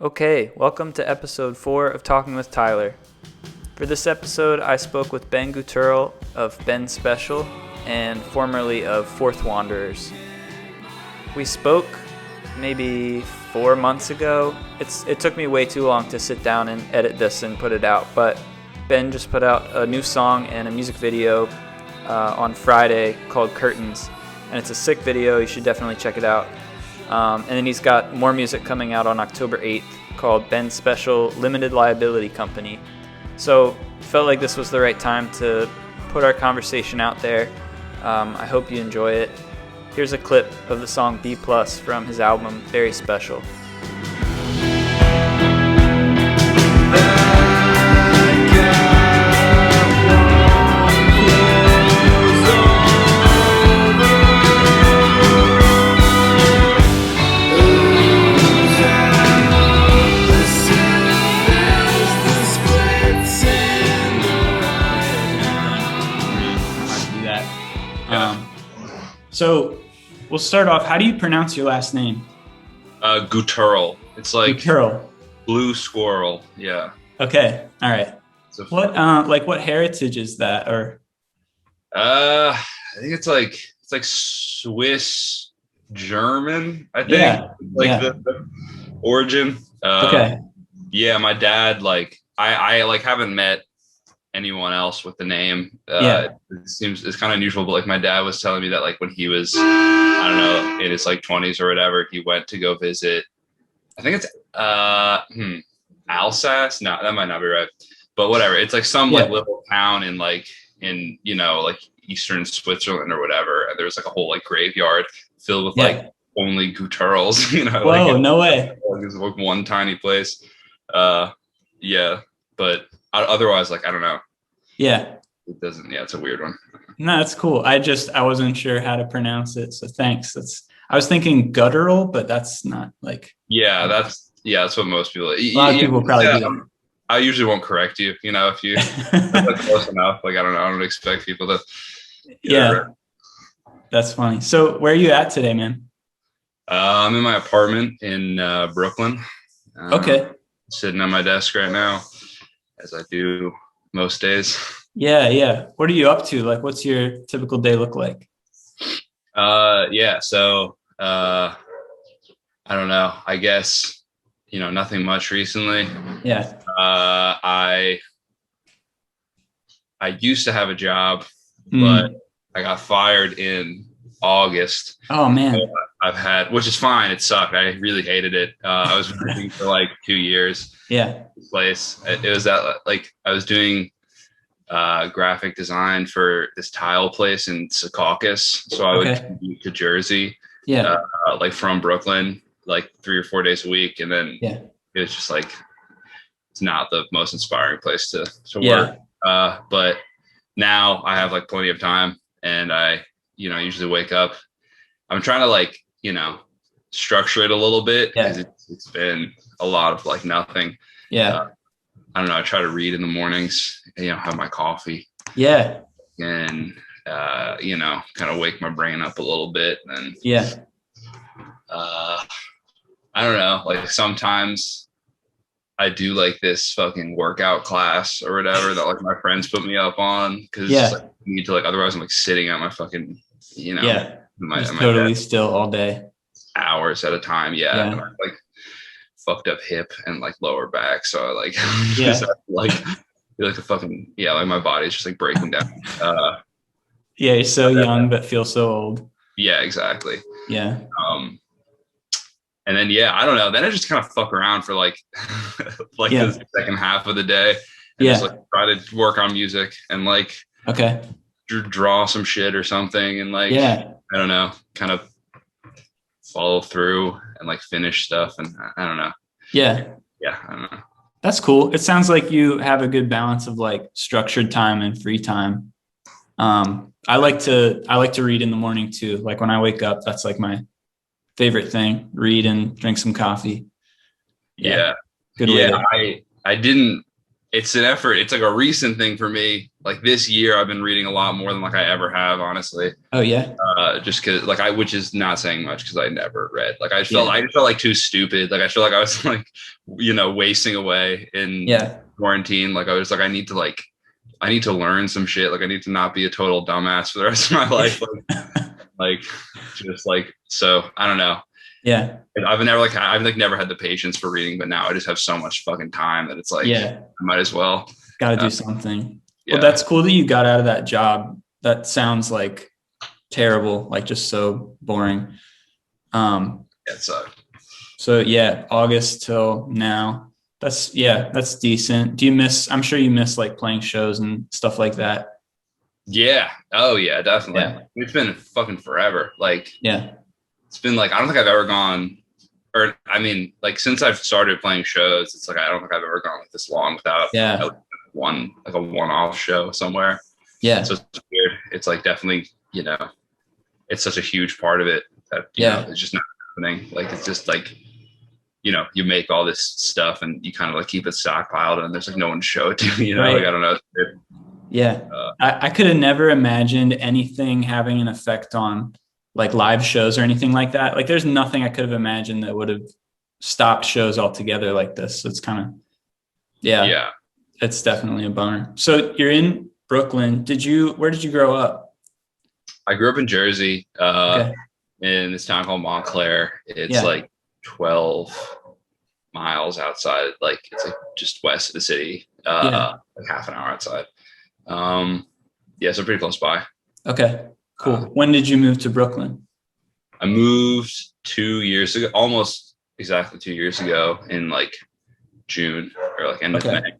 Okay, welcome to episode 4 of Talking with Tyler. For this episode, I spoke with Ben Guterl of Ben Special and formerly of Fourth Wanderers. We spoke maybe 4 months ago. It took me way too long to sit down and edit this and put it out, but Ben just put out a new song and a music video on Friday called Curtains, and it's a sick video. You should definitely check it out. And then he's got more music coming out on October 8th called Ben Special Limited Liability Company. So felt like this was the right time to put our conversation out there. I hope you enjoy it. Here's a clip of the song B+ from his album Very Special. So we'll start off. How do you pronounce your last name? Guterl. It's like Guterl. Blue squirrel. Yeah. Okay. All right. What heritage is that? Or I think it's like Swiss German. I think the origin. Okay. Yeah, my dad I haven't met anyone else with the name. It's kind of unusual, but my dad was telling me that when he was, I don't know, in his 20s or whatever, he went to go visit, I think it's Alsace. No, that might not be right, but whatever. It's some little town in eastern Switzerland or whatever, and there's a whole graveyard filled with only Guterls. Whoa, no way. It's one tiny place. But otherwise, I don't know. Yeah. It doesn't. Yeah, it's a weird one. No, that's cool. I wasn't sure how to pronounce it, so thanks. I was thinking guttural, but that's not Yeah, that's what most people. A lot of people probably do. I usually won't correct you. If you that's close enough. I don't know. I don't expect people to. Yeah, that's funny. So where are you at today, man? I'm in my apartment in Brooklyn. Okay. Sitting on my desk right now, as I do most days. Yeah. What are you up to? What's your typical day look like? So I don't know. I guess, nothing much recently. Yeah. I used to have a job, but I got fired in August. Oh man. So I've had, which is fine. It sucked. I really hated it. I was working for 2 years. Yeah. Place. It was that I was doing graphic design for this tile place in Secaucus. So I would commute to Jersey. Yeah. From Brooklyn, 3 or 4 days a week. And then it was just it's not the most inspiring place to work. But now I have plenty of time, and I usually wake up. I'm trying to structure it a little bit, because it's been a lot of nothing. Yeah. I don't know. I try to read in the mornings, have my coffee. Yeah. And, kind of wake my brain up a little bit. And I don't know, sometimes I do this fucking workout class or whatever that my friends put me up on, because I need to otherwise I'm sitting at my fucking, my totally still all day, hours at a time. And I'm fucked up hip and lower back, so I just have to, feel a fucking my body's just breaking down. You're so young but feel so old. Yeah, exactly. Yeah. And then I don't know, then I just kind of fuck around for the second half of the day, and just try to work on music and draw some shit or something, and I don't know, kind of follow through and finish stuff, and I don't know. I don't know. That's cool. It sounds like you have a good balance of structured time and free time. I like to read in the morning too. When I wake up, that's my favorite thing. Read and drink some coffee. Good way. I it's an effort. It's like a recent thing for me. Like this year, I've been reading a lot more than like I ever have, honestly. Oh yeah. Just because like which is not saying much because I never read. Like I just felt like too stupid. Like I feel like I was like, wasting away in quarantine. Like I was like, I need to learn some shit. Like I need to not be a total dumbass for the rest of my life. So I don't know. Yeah. I've never had the patience for reading, but now I just have so much fucking time that it's like, I might as well. Got to do something. Yeah. Well, that's cool that you got out of that job. That sounds like terrible, like just so boring. It sucked. So yeah, August till now. That's decent. I'm sure you miss like playing shows and stuff like that. Yeah. Oh yeah, definitely. Yeah. It's been fucking forever. Like, it's been like, I don't think I've ever gone, or I mean, like since I've started playing shows, it's like, I don't think I've ever gone like this long without a one-off show somewhere. Yeah. So it's weird. It's like definitely, it's such a huge part of it that, it's just not happening. Like, it's just like, you make all this stuff and you kind of like keep it stockpiled and there's like no one to show it to, right. Like, I don't know. Yeah. I could have never imagined anything having an effect on like live shows or anything like that. Like there's nothing I could have imagined that would have stopped shows altogether like this. It's kind of, it's definitely a bummer. So you're in Brooklyn. Where did you grow up? I grew up in Jersey, in this town called Montclair. It's like 12 miles outside. Like it's like just west of the city, like half an hour outside. So pretty close by. Okay, cool. When did you move to Brooklyn? I moved 2 years ago, almost exactly 2 years ago in like June or like end of May.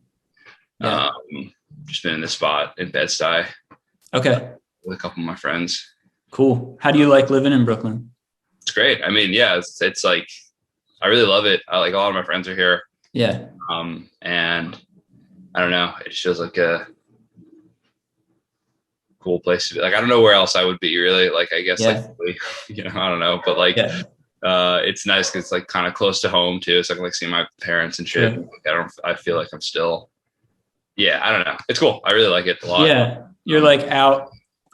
Just been in this spot in Bed-Stuy. Okay. With a couple of my friends. Cool. How do you like living in Brooklyn? It's great. I mean, it's like, I really love it. I like a lot of my friends are here. Yeah. And I don't know, it just feels like a cool place to be. Like, I don't know where else I would be really. Like, I guess like, I don't know, but like, it's nice because it's like kind of close to home too. So I can like see my parents and shit. Yeah. I feel like I'm still, I don't know. It's cool. I really like it a lot. Yeah. You're like out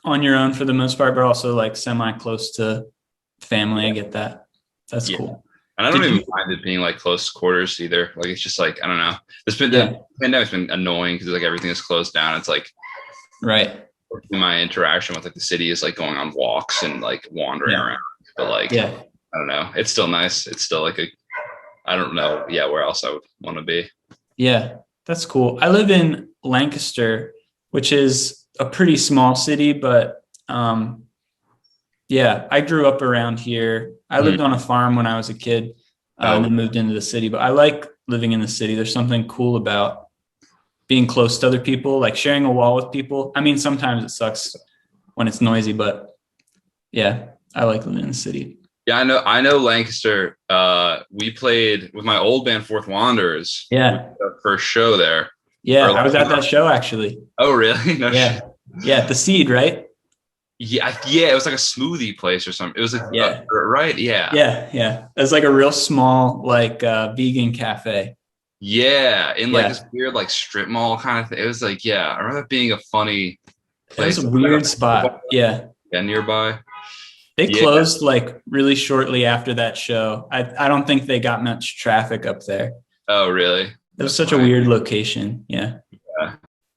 on your own for the most part, but also like semi close to family. I get that. That's cool. And I don't even mind it being like close quarters either. Like, it's just like, I don't know. The pandemic's been annoying because like everything is closed down. It's like, my interaction with like the city is like going on walks and like wandering around. But like, I don't know. It's still nice. It's still like I don't know. Yeah. Where else I would want to be. Yeah. That's cool. I live in Lancaster, which is a pretty small city, but I grew up around here. I lived on a farm when I was a kid and then moved into the city, but I like living in the city. There's something cool about being close to other people, like sharing a wall with people. I mean, sometimes it sucks when it's noisy, but I like living in the city. Yeah, I know Lancaster. We played with my old band, Fourth Wanderers. Yeah. First show there. Yeah, I was at that show actually. Oh, really? No shit. Yeah, the Seed, right? Yeah, it was like a smoothie place or something. It was like right? Yeah. It was like a real small, like vegan cafe. Yeah, in like this weird like strip mall kind of thing. It was like, I remember that being a funny place. It was a weird spot. Yeah, nearby. They closed like really shortly after that show. I don't think they got much traffic up there. Oh, really? It was such a weird location. Yeah.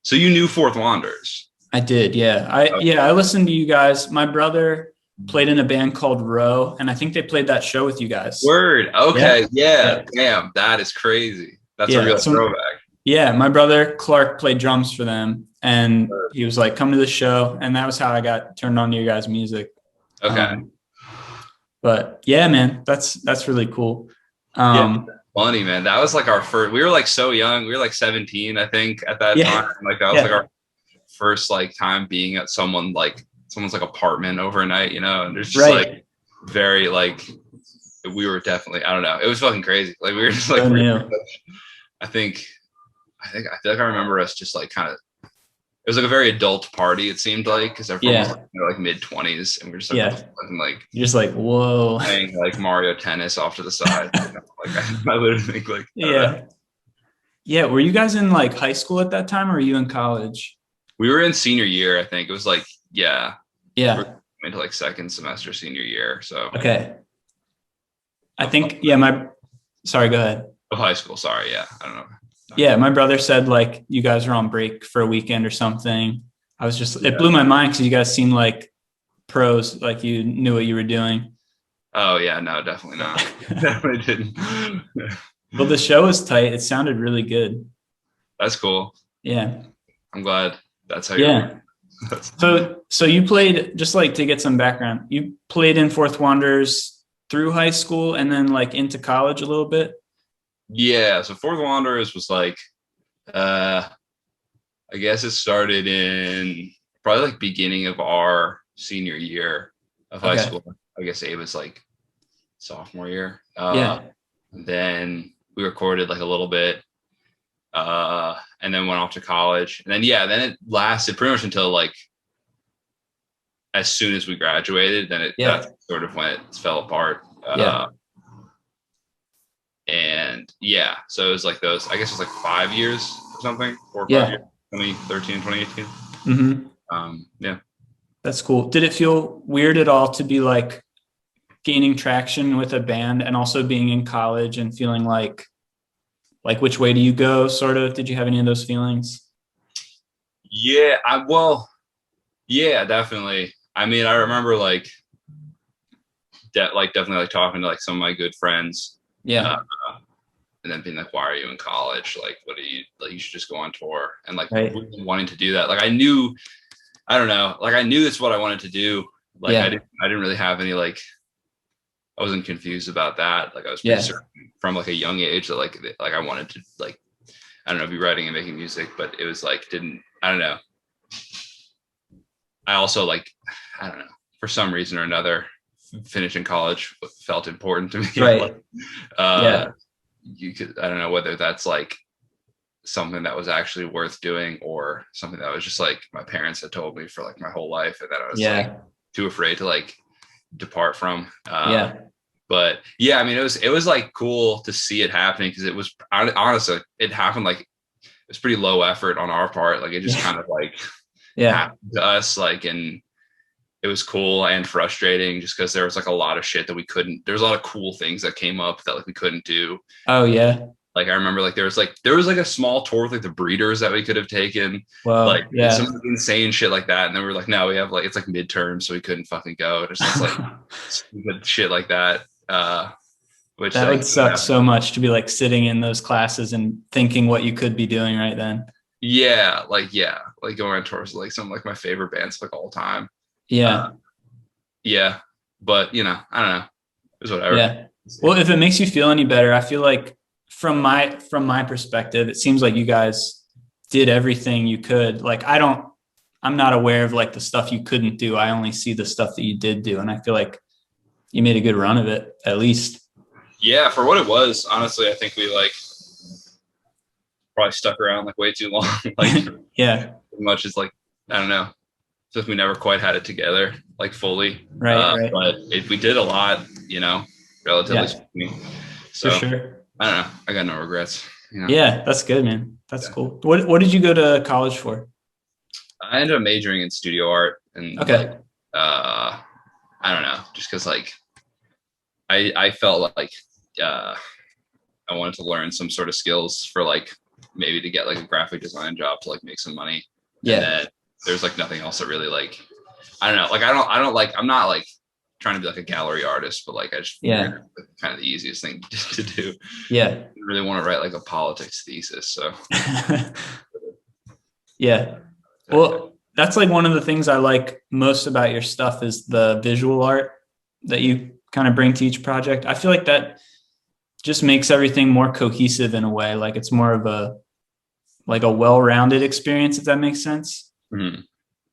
So you knew Fourth Wanderers? I did. Yeah. I listened to you guys. My brother played in a band called Row, and I think they played that show with you guys. Word. Okay. Yeah. Damn. That is crazy. That's a real throwback. Yeah. My brother Clark played drums for them, and he was like, come to the show. And that was how I got turned on to your guys' music. Okay. But yeah, man, that's really cool. Funny, man. That was like our first, we were like so young. We were like 17, I think, at that time. Like that was like our first like time being at someone's like apartment overnight, and there's just like very like, we were definitely, I don't know. It was fucking crazy. Like we were just like, I feel like I remember us just like kind of, it was like a very adult party. It seemed like, because everyone was like mid-20s, and we're just like, like you're just like, whoa, playing like Mario Tennis off to the side. Like I literally think like, Yeah. Were you guys in like high school at that time, or were you in college? We were in senior year, I think. It was like, yeah. Yeah. We're into like second semester senior year. So Okay. I think, yeah, sorry, go ahead. high school, sorry. Yeah. I don't know. Yeah, my brother said like you guys were on break for a weekend or something. It blew my mind because you guys seemed like pros, like you knew what you were doing. Oh yeah, no, definitely not. Definitely didn't. Well, the show was tight. It sounded really good. That's cool. Yeah. I'm glad that's how you're. So you played, just like to get some background, you played in Fourth Wanderers through high school and then like into college a little bit. Yeah. So Fourth Wanderers was like, I guess it started in probably like beginning of our senior year of high school. I guess it was like sophomore year. Yeah. Then we recorded like a little bit, and then went off to college. And then then it lasted pretty much until like as soon as we graduated. Then that's sort of when it fell apart. And so it was like those. I guess it was like 5 years or something, 4 or 5 years. 2013, 2018. Mm-hmm. That's cool. Did it feel weird at all to be like gaining traction with a band and also being in college and feeling like which way do you go, sort of? Did you have any of those feelings? Yeah, definitely. I mean, I remember definitely like talking to like some of my good friends. And then being like, why are you in college? Like, what are you like? You should just go on tour. And like really wanting to do that. Like, I knew it's what I wanted to do. Like, I didn't really have any like, I wasn't confused about that. Like, I was pretty certain from like a young age that like I wanted to like, I don't know, be writing and making music, but it was like, I don't know. I also like, I don't know, for some reason or another, finishing college felt important to me. Right. I don't know whether that's like something that was actually worth doing or something that was just like my parents had told me for like my whole life and that I was like too afraid to like depart from. But I mean, it was like cool to see it happening because it was honestly, it happened like it was pretty low effort on our part. Like it just kind of like happened to us, like, and it was cool and frustrating just because there was like a lot of shit that there's a lot of cool things that came up that like we couldn't do. Oh yeah. Like I remember like there was like a small tour with like the Breeders that we could have taken. Wow. Some insane shit like that. And then we were like, no, we have like, it's like midterm, so we couldn't fucking go. Just like stupid shit like that. Which that would suck so much to be like sitting in those classes and thinking what you could be doing right then. Like going on tours with like some of like my favorite bands like all time. But you know, I don't know. It was whatever. Yeah. Well, if it makes you feel any better, I feel like from my perspective, it seems like you guys did everything you could. Like I'm not aware of like the stuff you couldn't do. I only see the stuff that you did do. And I feel like you made a good run of it, at least. Yeah, for what it was, honestly, I think we like probably stuck around like way too long. Like as much as like, I don't know. So we never quite had it together, like fully. Right. But we did a lot, you know, relatively speaking. So for sure. I don't know. I got no regrets. You know? Yeah, that's good, man. That's cool. What did you go to college for? I ended up majoring in studio art and like, I don't know, just because like I felt like I wanted to learn some sort of skills for like maybe to get like a graphic design job to like make some money. And then there's like nothing else that really like, I don't know, like I don't like, I'm not like trying to be like a gallery artist, but like I just figured kind of the easiest thing to do. I didn't really want to write like a politics thesis. So well, that's like one of the things I like most about your stuff is the visual art that you kind of bring to each project. I feel like that just makes everything more cohesive in a way. Like it's more of a well-rounded experience, if that makes sense. Mm-hmm.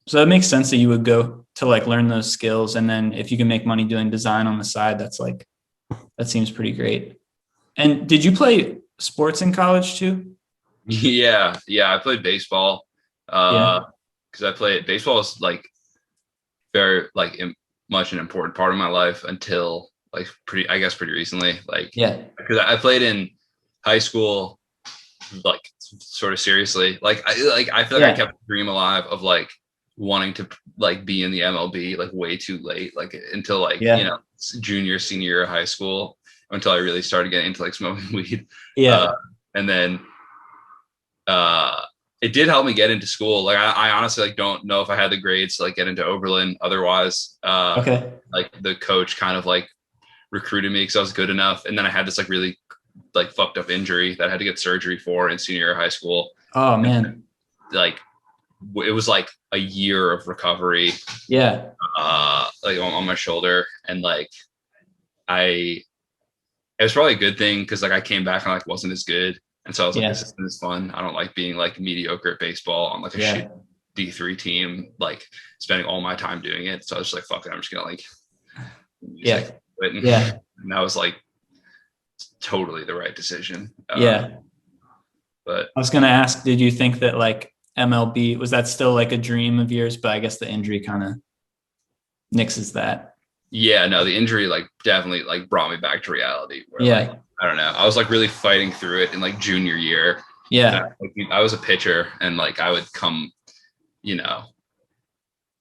So it makes sense that you would go to like learn those skills. And then if you can make money doing design on the side, that seems pretty great. And did you play sports in college too? Yeah. I played baseball. Because baseball is like very like much an important part of my life until like pretty recently. Like, because I played in high school like sort of seriously. Like I feel like I kept the dream alive of like wanting to like be in the MLB like way too late, like until like you know, junior, senior year of high school, until I really started getting into like smoking weed. And then it did help me get into school. Like I honestly like don't know if I had the grades to like get into Oberlin otherwise. Like the coach kind of like recruited me because I was good enough, and then I had this like really like fucked up injury that I had to get surgery for in senior year of high school. Oh man. And, like it was like a year of recovery. Like on my shoulder, and like it was probably a good thing because like I came back and like wasn't as good, and so I was like, this is fun. I don't like being like mediocre at baseball on like a shit D3 team, like spending all my time doing it. So I was just like, fuck it, I'm just gonna like quit. And that was like totally the right decision. But I was gonna ask, did you think that like MLB, was that still like a dream of yours? But I guess the injury kind of nixes that. Yeah, no, the injury like definitely like brought me back to reality. Where, like, I don't know. I was like really fighting through it in like junior year. I was a pitcher, and like I would come, you know,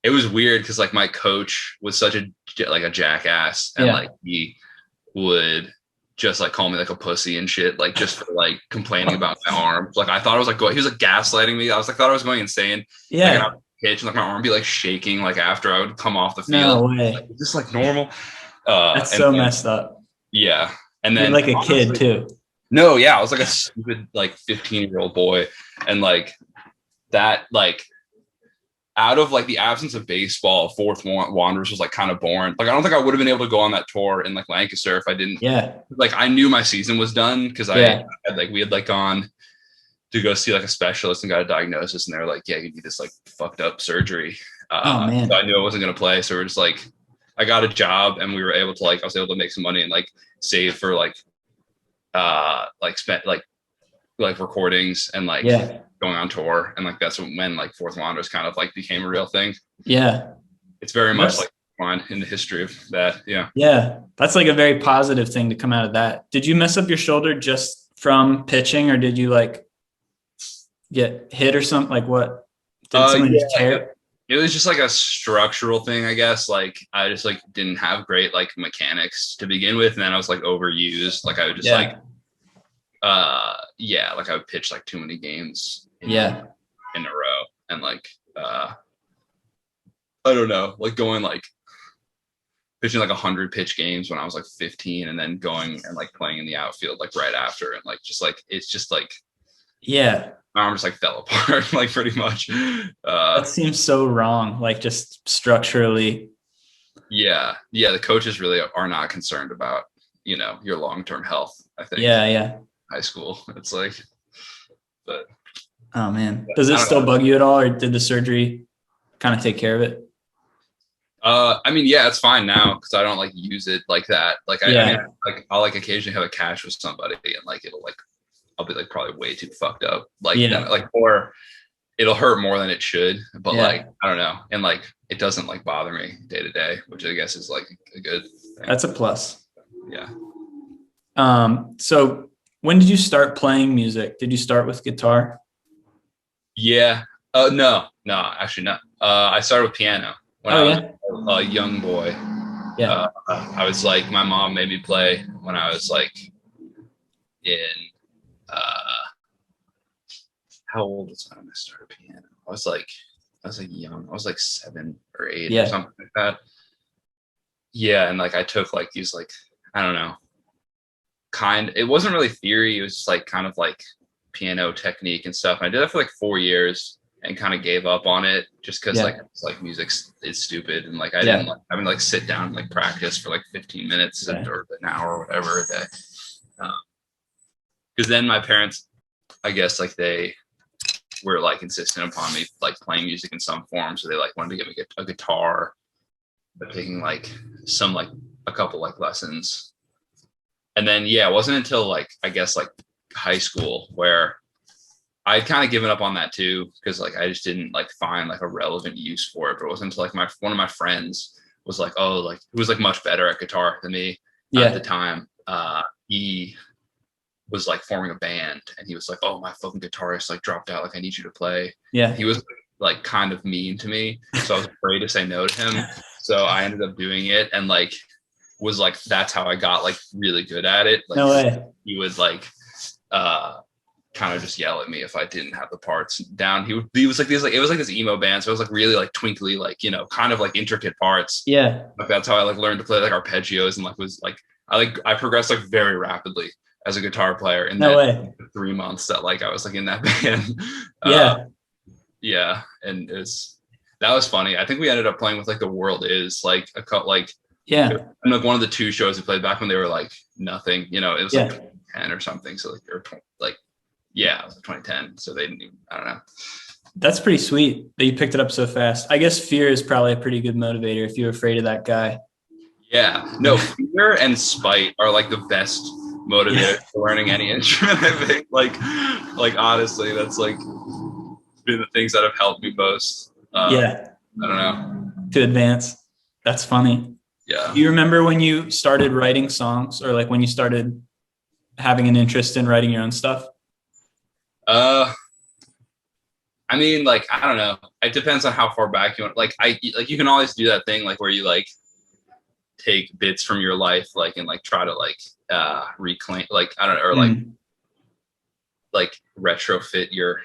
it was weird because like my coach was such a jackass, and like he would just like call me like a pussy and shit, like just for like complaining about my arm. Like I thought I was like he was like gaslighting me. I was like thought I was going insane. Like, and pitch and like my arm be like shaking like after I would come off the field. No way. Like, just like normal. That's so messed up. Yeah. And then you're like a honestly, kid too. No, yeah. I was like a stupid like 15-year-old boy. And like that, like out of like the absence of baseball, Fourth Wanderers was like kind of boring. Like I don't think I would have been able to go on that tour in like Lancaster if I didn't. Like I knew my season was done because we had like gone to go see like a specialist and got a diagnosis, and they were like, yeah, you need this like fucked up surgery. Oh man. So I knew I wasn't gonna play. So we're just like, I got a job, and we were able to like, I was able to make some money and like save for like spent like recordings and like going on tour. And like, that's when like Fourth Wanderers kind of like became a real thing. It's very much like fun in the history of that. That's like a very positive thing to come out of that. Did you mess up your shoulder just from pitching, or did you like get hit or something? Like what? Did someone just tear? It was just like a structural thing, I guess. Like I just like didn't have great like mechanics to begin with, and then I was like overused. Like I would just like I would pitch like too many games in a row, and like I don't know, like going like pitching like 100 pitch games when I was like 15, and then going and like playing in the outfield like right after, and like just like it's just like my arm just like fell apart like pretty much. That seems so wrong, like just structurally. The coaches really are not concerned about, you know, your long-term health, I think. High school, it's like, but oh man, does it still bug you at all, or did the surgery kind of take care of it? I mean, it's fine now because I don't like use it like that. Like I mean, like I'll like occasionally have a catch with somebody, and like it'll like I'll be like probably way too fucked up, like like, or it'll hurt more than it should, but like I don't know, and like it doesn't like bother me day to day, which I guess is like a good thing. That's a plus. So when did you start playing music? Did you start with guitar? No, actually not. I started with piano when I was a young boy. I was like, my mom made me play when I was like in how old was I when I started piano? I was like young. I was like 7 or 8 or something like that. And like I took like these like, I don't know, it wasn't really theory, it was just like kind of like piano technique and stuff. And I did that for like 4 years and kind of gave up on it just because like music is stupid, and like I didn't like having to like sit down and like practice for like 15 minutes or an hour or whatever a day. Because then my parents, I guess like they were like insistent upon me like playing music in some form, so they like wanted to give me a guitar, but taking like some like a couple like lessons. And then it wasn't until like I guess like high school where I'd kind of given up on that too, because like I just didn't like find like a relevant use for it. But it wasn't until like one of my friends was like, oh, like who was like much better at guitar than me at the time. He was like forming a band, and he was like, oh, my fucking guitarist like dropped out, like I need you to play. Yeah. He was like kind of mean to me, so I was afraid to say no to him. So I ended up doing it, and like was like, that's how I got like really good at it. Like, no way. He would like kind of just yell at me if I didn't have the parts down. He was like these, like it was like this emo band, so it was like really like twinkly, like, you know, kind of like intricate parts. Yeah. Like that's how I like learned to play like arpeggios, and like was like I progressed like very rapidly as a guitar player in that 3 months that like I was like in that band. Yeah, and that was funny. I think we ended up playing with like The World Is like a cut like and like one of the 2 shows we played back when they were like nothing, you know, it was like 2010 or something. So like or like it was like 2010. So they didn't even, I don't know. That's pretty sweet that you picked it up so fast. I guess fear is probably a pretty good motivator if you're afraid of that guy. Yeah, no, fear and spite are like the best motivator for learning any instrument. I think like honestly, that's like been the things that have helped me most. I don't know, to advance. That's funny. Yeah. Do you remember when you started writing songs, or like when you started having an interest in writing your own stuff? I mean, like, I don't know. It depends on how far back you want. Like, you can always do that thing, like where you like take bits from your life, like, and like try to like reclaim, like, I don't know, or like retrofit your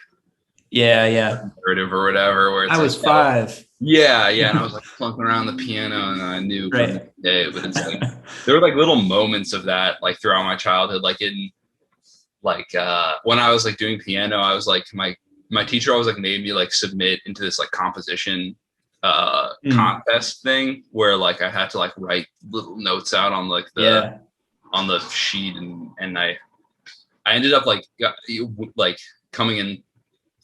narrative or whatever. Where it's I was 5. Yeah, and I was like plunking around the piano, and I knew from the day, but it's like there were like little moments of that like throughout my childhood, like in like when I was like doing piano, I was like my teacher always like made me like submit into this like composition contest thing where like I had to like write little notes out on like on the sheet, and I ended up like coming in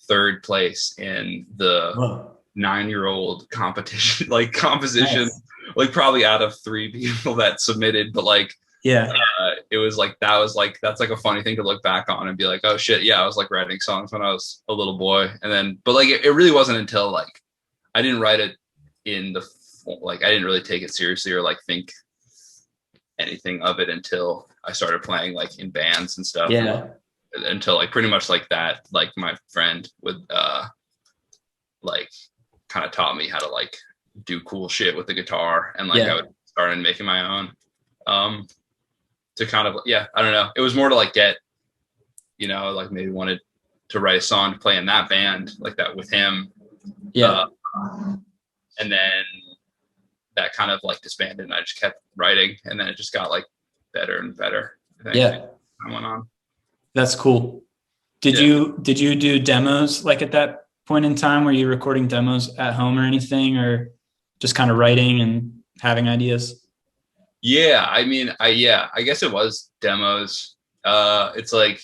3rd place in the 9-year-old competition, like composition, like probably out of 3 people that submitted, but like it was like that's like a funny thing to look back on and be like, oh shit, I was like writing songs when I was a little boy. And then but like it really wasn't until like I didn't write it in the like I didn't really take it seriously or like think anything of it until I started playing like in bands and stuff. Until like pretty much like that, like my friend would like kind of taught me how to like do cool shit with the guitar, and like I would start making my own to kind of I don't know, it was more to like get, you know, like maybe wanted to write a song to play in that band like that with him, and then that kind of like disbanded, and I just kept writing, and then it just got like better and better, I think, I went on. That's cool. Did you do demos like at that point in time? Were you recording demos at home or anything, or just kind of writing and having ideas? Yeah, I mean, I guess it was demos. It's like,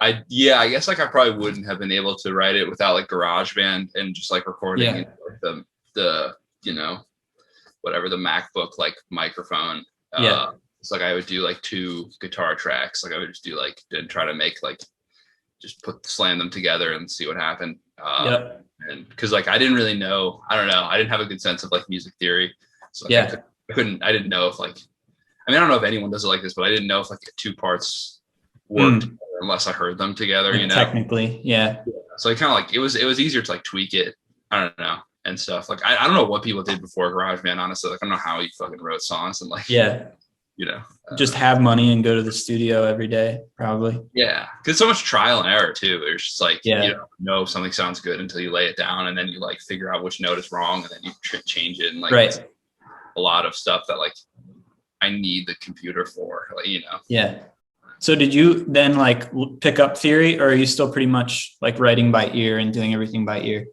I guess like I probably wouldn't have been able to write it without like GarageBand and just like recording in, like, the you know, whatever, the MacBook like microphone. It's like I would do like 2 guitar tracks. Like I would just do like and try to make like just slam them together and see what happened. And because like I didn't really know, I don't know, I didn't have a good sense of like music theory. So like, I didn't know if like, I mean, I don't know if anyone does it like this, but I didn't know if like 2 parts worked unless I heard them together, like, you know? Technically, So I kind of like, it was easier to like tweak it. I don't know. And stuff like, I don't know what people did before GarageBand, honestly. Like, I don't know how you fucking wrote songs and like, you know, just have money and go to the studio every day, probably. Yeah, because so much trial and error too. It's just like you don't know if something sounds good until you lay it down, and then you like figure out which note is wrong, and then you change it. And like a lot of stuff that like I need the computer for, like, you know. So did you then like pick up theory, or are you still pretty much like writing by ear and doing everything by ear?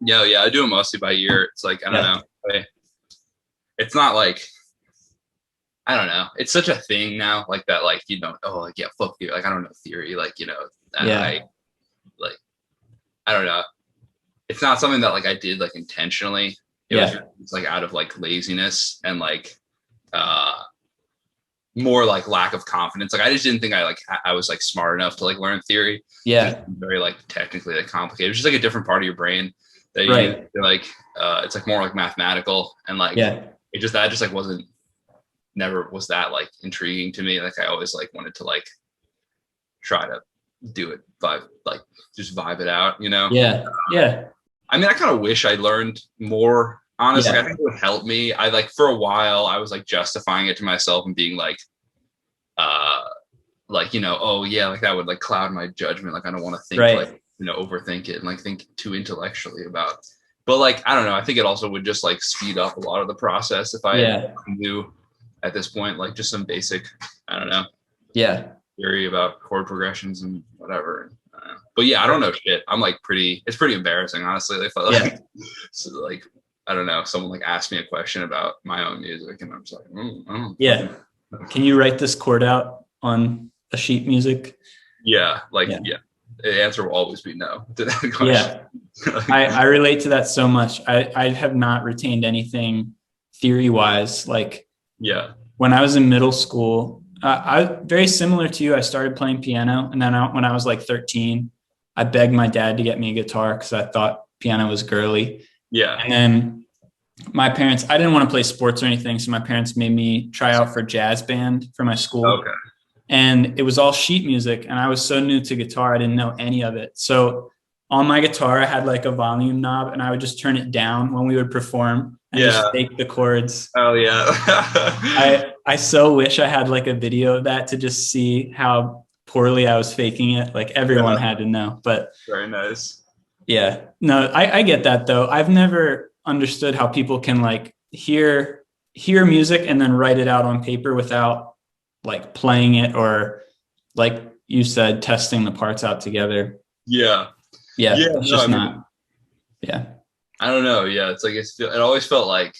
Yeah, I do it mostly by ear. It's like I don't know. It's not like. I don't know. It's such a thing now, like that, like, you know, oh, like, fuck you. Like, I don't know theory, like, you know, I don't know. It's not something that like I did like intentionally. It's like out of like laziness and like more like lack of confidence. Like I just didn't think I was like smart enough to like learn theory. Very like technically like complicated. It's just like a different part of your brain that you like it's like more like mathematical, and like that just like never was that like intriguing to me. Like I always like wanted to like try to do it, just vibe it out, you know? Yeah. Yeah. I mean, I kind of wish I learned more. Honestly, I think it would help me. I for a while, I was like justifying it to myself and being like, oh yeah, like that would like cloud my judgment. Like I don't want to think overthink it and like think too intellectually about. But like I don't know. I think it also would just like speed up a lot of the process if I knew at this point like just some basic, I don't know, theory about chord progressions and whatever. But yeah, I don't know shit. I'm like it's pretty embarrassing, honestly. If I like I don't know, someone like asked me a question about my own music and I'm just like, Can you write this chord out on a sheet music? Yeah. The answer will always be no to that question. I relate to that so much. I have not retained anything theory wise. Like when I was in middle school, I very similar to you. I started playing piano, and then when I was like 13, I begged my dad to get me a guitar because I thought piano was girly. Yeah. And then my parents, I didn't want to play sports or anything, so my parents made me try out for jazz band for my school. Okay. And it was all sheet music, and I was so new to guitar, I didn't know any of it. So on my guitar, I had like a volume knob, and I would just turn it down when we would perform and just take the chords. Oh yeah. I so wish I had like a video of that to just see how poorly I was faking it. Like everyone had to know, but very nice. Yeah, no, I get that though. I've never understood how people can like hear music and then write it out on paper without like playing it or like you said, testing the parts out together. Yeah. It's just not. I don't know. Yeah. It's like, it always felt like,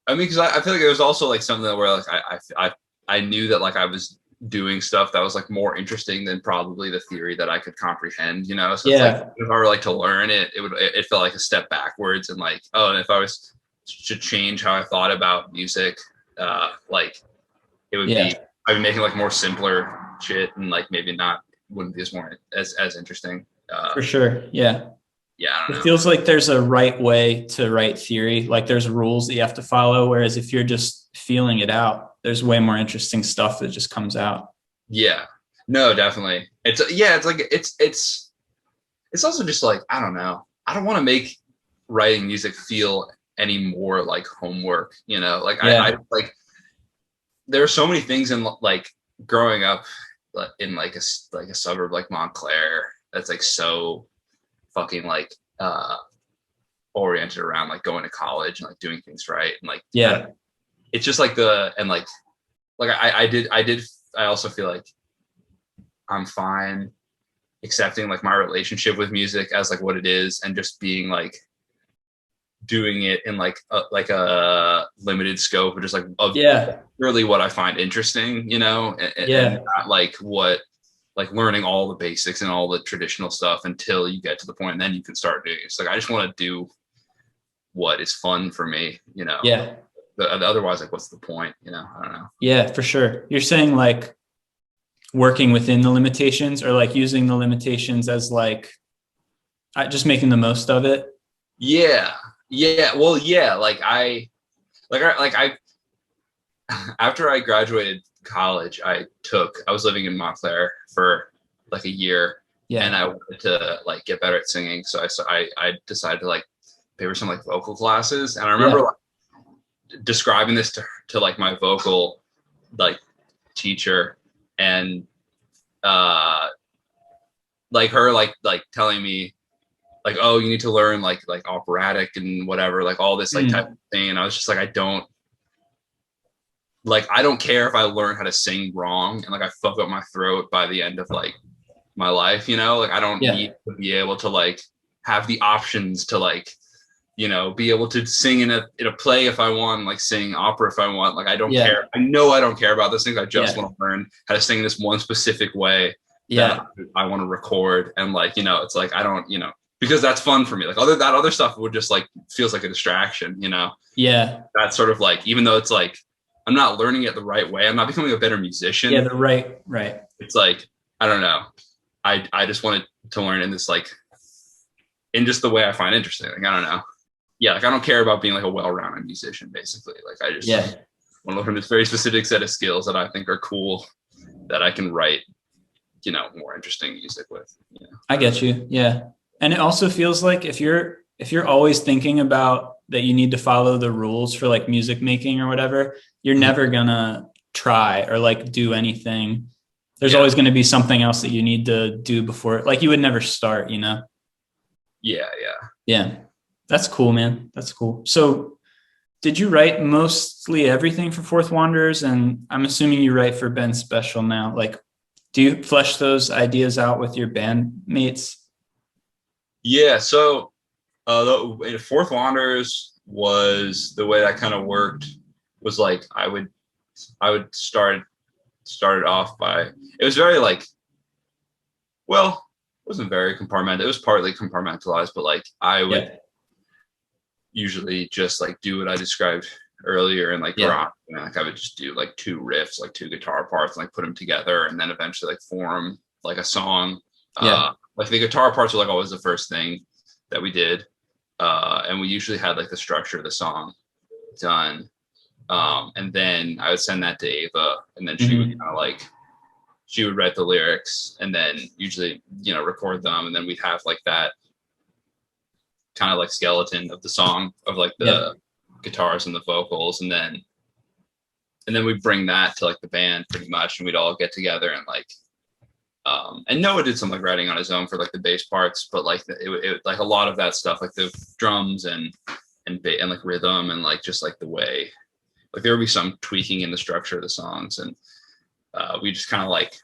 I mean, cause I feel like it was also like something where like, I knew that like I was doing stuff that was like more interesting than probably the theory that I could comprehend, you know? So it's like, if I were like to learn it, it felt like a step backwards and like, and if I was to change how I thought about music, like it would be, I'd be making like more simpler shit and like maybe wouldn't be as interesting. For sure. Yeah. I don't know. It feels like there's a right way to write theory. Like there's rules that you have to follow. Whereas if you're just feeling it out, there's way more interesting stuff that just comes out. Yeah, no, definitely. It's like, it's also just like, I don't know. I don't want to make writing music feel any more like homework, you know, like I like, there are so many things in like growing up in like a suburb like Montclair that's like so fucking like oriented around like going to college and like doing things right and like it's just like I also feel like I'm fine accepting like my relationship with music as like what it is and just being like doing it in like a limited scope or just like really what I find interesting, you know, and not like what like learning all the basics and all the traditional stuff until you get to the point and then you can start doing it. It's like I just want to do what is fun for me, you know. Otherwise, like what's the point, you know? I don't know. Yeah, for sure. You're saying like working within the limitations or like using the limitations as like just making the most of it. Like after I graduated college, I was living in Montclair for like a year and I wanted to like get better at singing. So I decided to like pay for some like vocal classes. And I remember like describing this to like my vocal like teacher and like her like telling me like, oh, you need to learn like operatic and whatever, like all this like type of thing. And I was just like, I don't care if I learn how to sing wrong and like I fuck up my throat by the end of like my life, you know, like I don't need to be able to like have the options to like, you know, be able to sing in a play if I want, like sing opera if I want. Like I don't care. I know I don't care about those things. I just want to learn how to sing this one specific way that I want to record. And like, you know, it's like I don't, you know, because that's fun for me. Like other stuff would just like feels like a distraction, you know. That's sort of like, even though it's like I'm not learning it the right way, I'm not becoming a better musician. The right It's like I don't know, I just wanted to learn in this like in just the way I find interesting. Like I don't know, like I don't care about being like a well-rounded musician basically. Like I just want to learn this very specific set of skills that I think are cool that I can write, more interesting music with. I get you. Yeah. And it also feels like if you're always thinking about that you need to follow the rules for like music making or whatever, you're never gonna try or like do anything. There's always going to be something else that you need to do before, like you would never start, Yeah. That's cool, man. That's cool. So did you write mostly everything for Fourth Wanderers? And I'm assuming you write for Ben Special now. Like, do you flesh those ideas out with your bandmates? Yeah. So the Fourth Wanderers was the way that kind of worked was like I would start it off by, it was very like, well, it wasn't very compartmentalized. It was partly compartmentalized, but like I would usually just like do what I described earlier and like rock. Like I would just do like 2 riffs, like 2 guitar parts, and like put them together, and then eventually like form like a song. Like the guitar parts were like always the first thing that we did, and we usually had like the structure of the song done. And then I would send that to Ava, and then she would kind of like, she would write the lyrics and then usually, record them. And then we'd have like that kind of like skeleton of the song of like the guitars and the vocals. And then we bring that to like the band pretty much. And we'd all get together and like, and Noah did some like writing on his own for like the bass parts, but like it like a lot of that stuff, like the drums and like rhythm and like just like the way, like there would be some tweaking in the structure of the songs, and we just kind of like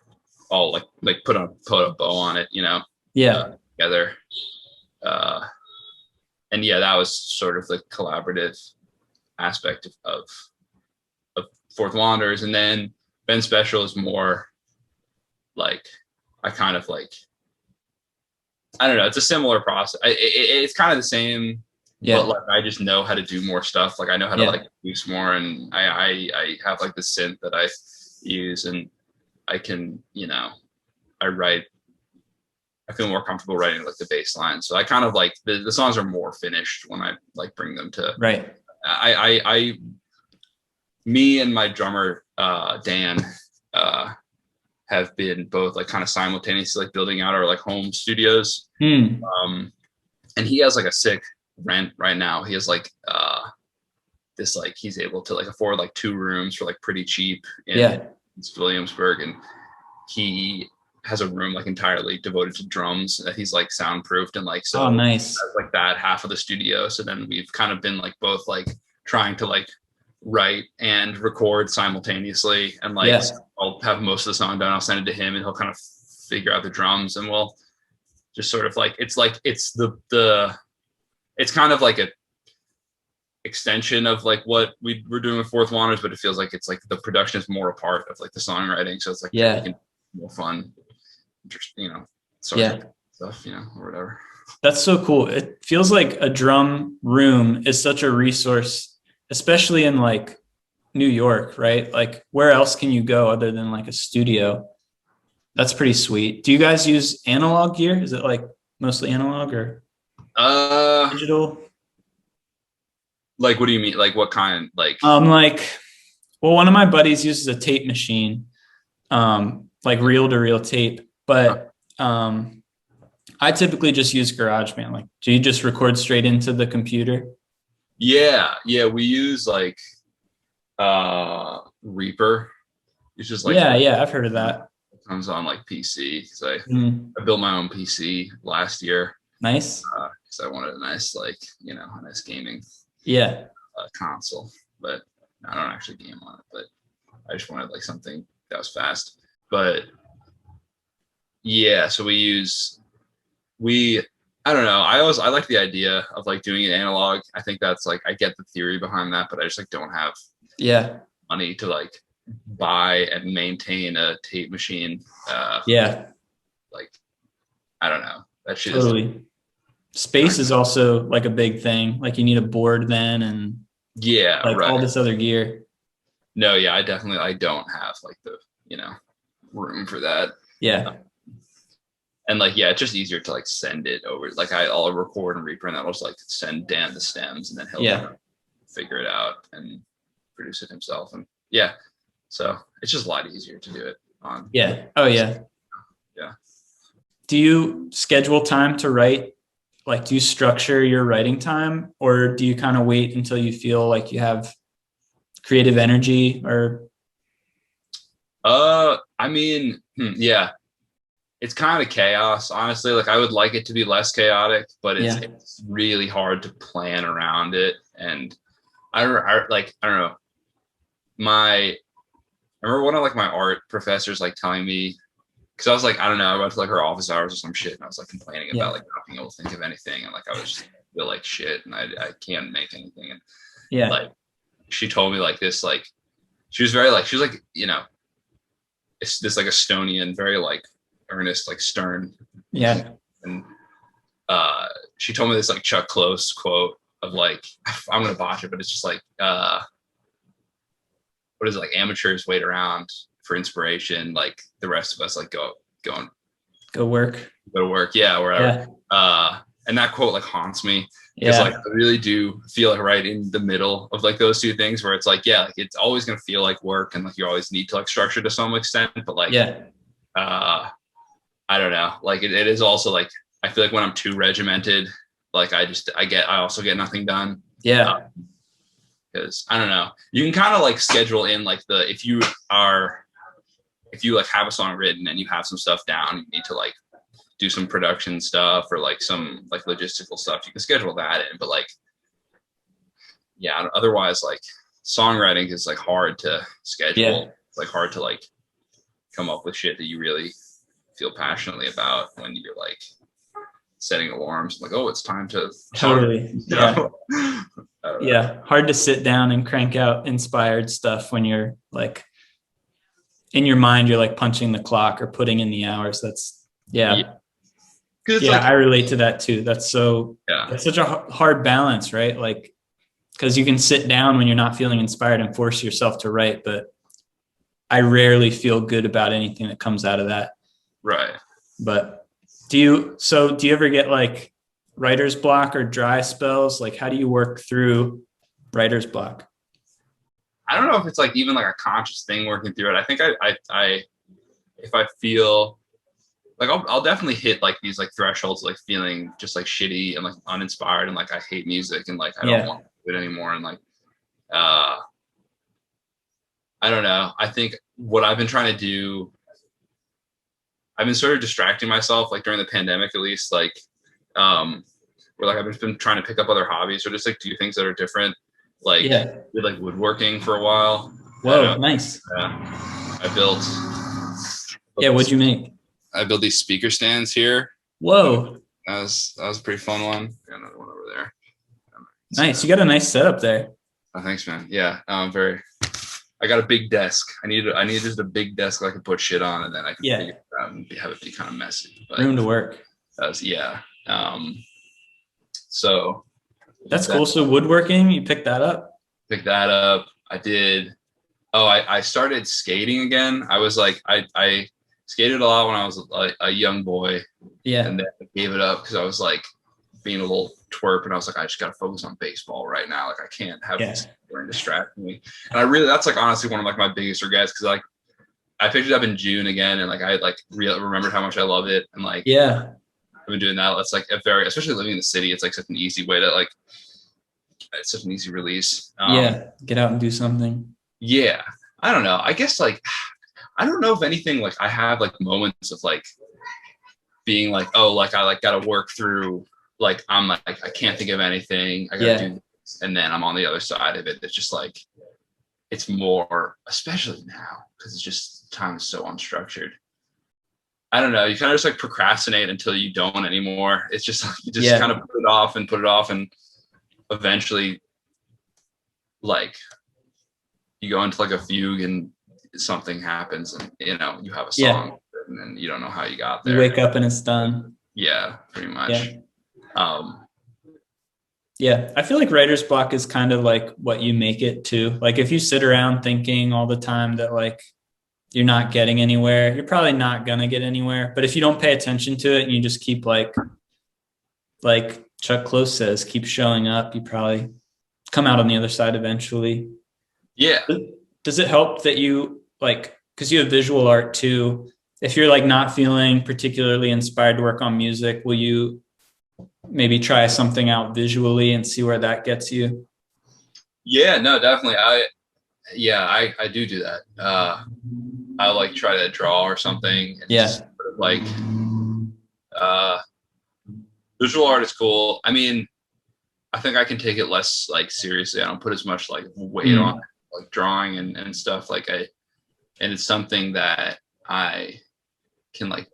all like put a bow on it, together. And that was sort of the collaborative aspect of Fourth Wanderers. And then Ben Special is more like I kind of like, I don't know, it's a similar process. It's kind of the same. But like I just know how to do more stuff. Like I know how to like produce more, and I have like the synth that I use, and I can, I feel more comfortable writing like the bass line. So I kind of like the songs are more finished when I like bring them to me and my drummer Dan have been both like kind of simultaneously like building out our like home studios. And he has like a sick rent right now. He has like this like he's able to like afford like 2 rooms for like pretty cheap in Williamsburg, and he has a room like entirely devoted to drums that he's like soundproofed, and like so nice, like that half of the studio. So then we've kind of been like both like trying to like write and record simultaneously, and like I'll have most of the song done, I'll send it to him, and he'll kind of figure out the drums, and we'll just sort of like it's kind of like a extension of like what we're doing with Fourth Wanderers, but it feels like it's like the production is more a part of like the songwriting. So it's like more fun, interesting, stuff, or whatever. That's so cool. It feels like a drum room is such a resource, especially in like New York, right? Like where else can you go other than like a studio? That's pretty sweet. Do you guys use analog gear? Is it like mostly analog or digital? Like, what do you mean? Like what kind? Like, one of my buddies uses a tape machine, like reel to reel tape, but I typically just use GarageBand. Like, do you just record straight into the computer? Yeah. We use like Reaper. It's just like I've heard of that. It comes on like PC because I built my own PC last year. Nice. Because I wanted a nice like a nice gaming console, but I don't actually game on it. But I just wanted like something that was fast. But so I don't know. I like the idea of like doing it analog. I think that's like I get the theory behind that, but I just like don't have money to like buy and maintain a tape machine. Like I don't know. That shit totally. Space is also like a big thing. Like you need a board then, and all this other gear. No, I don't have like the room for that. And like it's just easier to like send it over. Like I'll record and reprint. I'll just like send Dan the stems, and then he'll figure it out and produce it himself. And so it's just a lot easier to do it on. Yeah. Oh yeah. Yeah. Do you schedule time to write? Like, do you structure your writing time, or do you kind of wait until you feel like you have creative energy? Or I mean, yeah, it's kind of chaos, honestly. Like, I would like it to be less chaotic, but it's really hard to plan around it. And I don't know. I remember one of like my art professors like telling me, because I was like, I don't know, I went to like her office hours or some shit, and I was like complaining about like not being able to think of anything, and like I was just feel like shit, and I can't make anything. And like she told me like this, like she was like, you know, it's this like Estonian, very like earnest, like stern. Yeah. And she told me this like Chuck Close quote of like, I'm gonna botch it, but it's just like what is it, like, amateurs wait around for inspiration, like the rest of us like go to work, yeah, wherever. And that quote like haunts me, because like I really do feel like right in the middle of like those two things, where it's like, yeah, like it's always gonna feel like work, and like you always need to like structure to some extent, but like I don't know, like it is also like I feel like when I'm too regimented, like I also get nothing done. Because I don't know, you can kind of like schedule in like if you like have a song written and you have some stuff down, you need to like do some production stuff or like some like logistical stuff, you can schedule that in. But like, yeah, otherwise like songwriting is like hard to schedule. It's like hard to like come up with shit that you really feel passionately about when you're like setting alarms, like, oh, it's time to totally hard to sit down and crank out inspired stuff when you're like in your mind you're like punching the clock or putting in the hours. That's like, I relate to that too. That's such a hard balance, right? Like, because you can sit down when you're not feeling inspired and force yourself to write, but I rarely feel good about anything that comes out of that. Right. But do you ever get like writer's block or dry spells? Like, how do you work through writer's block? I don't know if it's like even like a conscious thing working through it. I think I if I feel like I'll definitely hit like these like thresholds, like feeling just like shitty and like uninspired and like I hate music and like I don't want to do it anymore. And like I don't know. I think what I've been trying to do, I've been sort of distracting myself, like during the pandemic, at least, like, where like I've been trying to pick up other hobbies or just like do things that are different. Like, did like woodworking for a while. Whoa, nice. I built. What'd you make? I built these speaker stands here. Whoa. That was a pretty fun one. Got another one over there. Nice. You got a nice setup there. Oh, thanks, man. Yeah. I got a big desk. I needed just a big desk I could put shit on, and then I could figure it out and have it be kind of messy. But room to work. So that's cool. So woodworking, you picked that up? Picked that up. I did. Oh, I started skating again. I was like, I skated a lot when I was a young boy. Yeah. And then I gave it up because I was like being a little twerp, and I was like, I just got to focus on baseball right now. Like I can't have this distract me. And that's like honestly one of like my biggest regrets, because like I picked it up in June again, and like I like remembered how much I loved it, and like I've been doing that. It's like especially living in the city, it's like such an easy way to like, it's such an easy release. Get out and do something. Yeah, I don't know. I guess like I don't know if anything, like I have like moments of like being like, oh, like I like got to work through, like I'm like I can't think of anything, I gotta do this, and then I'm on the other side of it. It's just like, it's more, especially now, because it's just time is so unstructured. I don't know, you kind of just like procrastinate until you don't anymore. It's just like you just kind of put it off, and eventually like you go into like a fugue and something happens, and you know you have a song and then you don't know how you got there. You wake up and it's done. Yeah, pretty much. I feel like writer's block is kind of like what you make it to. Like if you sit around thinking all the time that like you're not getting anywhere, you're probably not gonna get anywhere. But if you don't pay attention to it and you just keep like Chuck Close says, keep showing up, you probably come out on the other side eventually. Yeah. Does it help that you like because you have visual art too. If you're like not feeling particularly inspired to work on music, will you maybe try something out visually and see where that gets you? Yeah, no, definitely. I do that. I like try to draw or something. And just sort of like, visual art is cool. I mean, I think I can take it less like seriously. I don't put as much like weight on like drawing and stuff. And it's something that I can like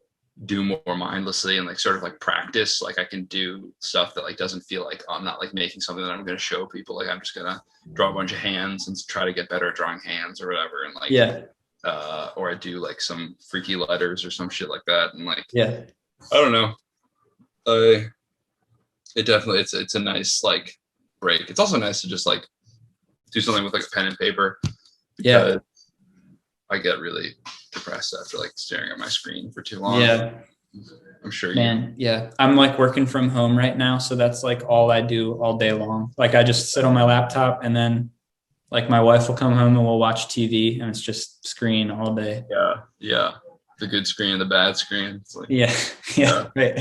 do more mindlessly and like sort of like practice. Like I can do stuff that like doesn't feel like I'm not like making something that I'm going to show people. Like I'm just going to draw a bunch of hands and try to get better at drawing hands or whatever. And like, or I do like some freaky letters or some shit like that. And like, I don't know. It definitely, it's a nice like break. It's also nice to just like do something with like a pen and paper. Because I get really depressed after like staring at my screen for too long. I'm sure. I'm like working from home right now, so that's like all I do all day long. Like I just sit on my laptop, and then like my wife will come home and we'll watch TV, and it's just screen all day. The good screen, the bad screen. It's like, right.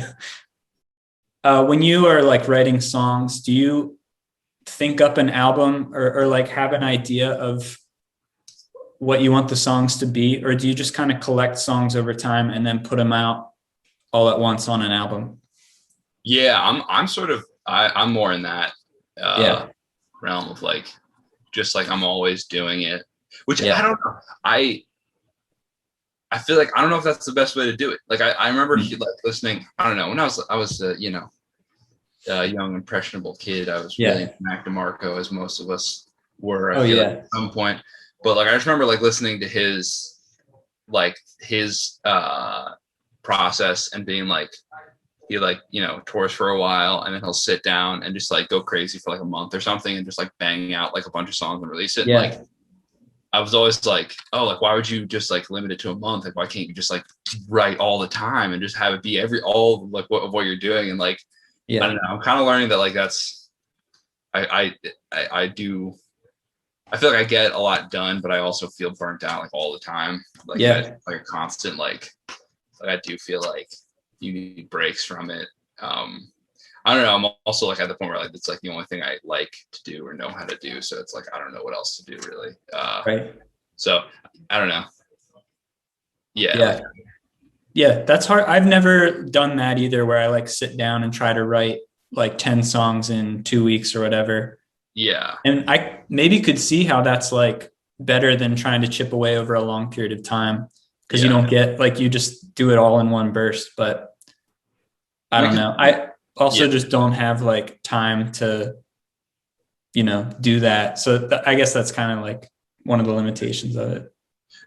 When you are like writing songs, do you think up an album or like have an idea of what you want the songs to be, or do you just kind of collect songs over time and then put them out all at once on an album? I'm sort of I'm more in that realm of like just like I'm always doing it, which I don't know. I feel like I don't know if that's the best way to do it. Like I remember like listening. I don't know, when I was a young impressionable kid. I was really into Mac DeMarco, as most of us were. I feel like at some point. But like I just remember like listening to his process and being like, he like, tours for a while and then he'll sit down and just like go crazy for like a month or something and just like bang out like a bunch of songs and release it. Like I was always like, oh, like why would you just like limit it to a month? Like why can't you just like write all the time and just have it be all like what you're doing? And like I don't know, I'm kind of learning that like that's I feel like I get a lot done, but I also feel burnt out like all the time. Like like a constant like I do feel like you need breaks from it. I don't know. I'm also like at the point where like it's like the only thing I like to do or know how to do. So it's like I don't know what else to do really. So I don't know. That's hard. I've never done that either, where I like sit down and try to write like 10 songs in 2 weeks or whatever. And I maybe could see how that's like better than trying to chip away over a long period of time, because you don't get like, you just do it all in one burst. But I don't know. I also just don't have like time to, do that. So I guess that's kind of like one of the limitations of it.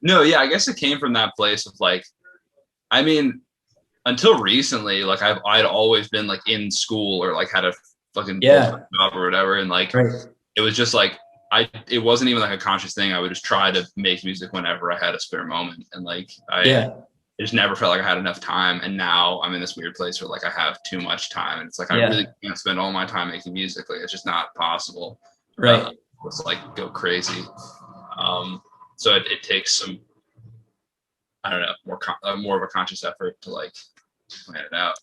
No, I guess it came from that place of like, I mean, until recently, like I'd always been like in school or like had a fucking job or whatever, and like it was just like it wasn't even like a conscious thing. I would just try to make music whenever I had a spare moment, and like it just never felt like I had enough time. And now I'm in this weird place where like I have too much time, and it's like I really can't spend all my time making music. Like it's just not possible. It's like go crazy. So it takes some, I don't know, more of a conscious effort to like plan it out.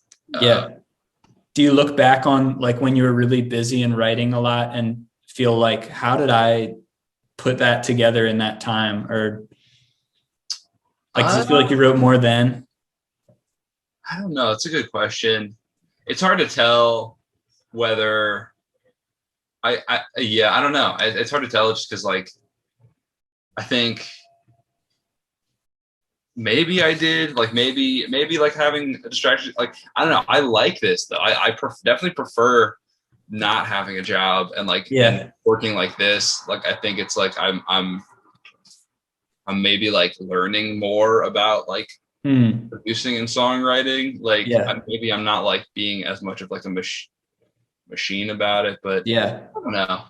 Do you look back on like when you were really busy and writing a lot and feel like, how did I put that together in that time? Or like, does it feel like you wrote more then? I don't know. It's a good question. It's hard to tell whether I don't know. It's hard to tell just because like, I think maybe I did, like maybe like having a distraction. Like, I don't know. I like this though. I definitely prefer not having a job and like and working like this. Like, I think it's like I'm maybe like learning more about like producing and songwriting. Like maybe I'm not like being as much of like a machine about it, but I don't know.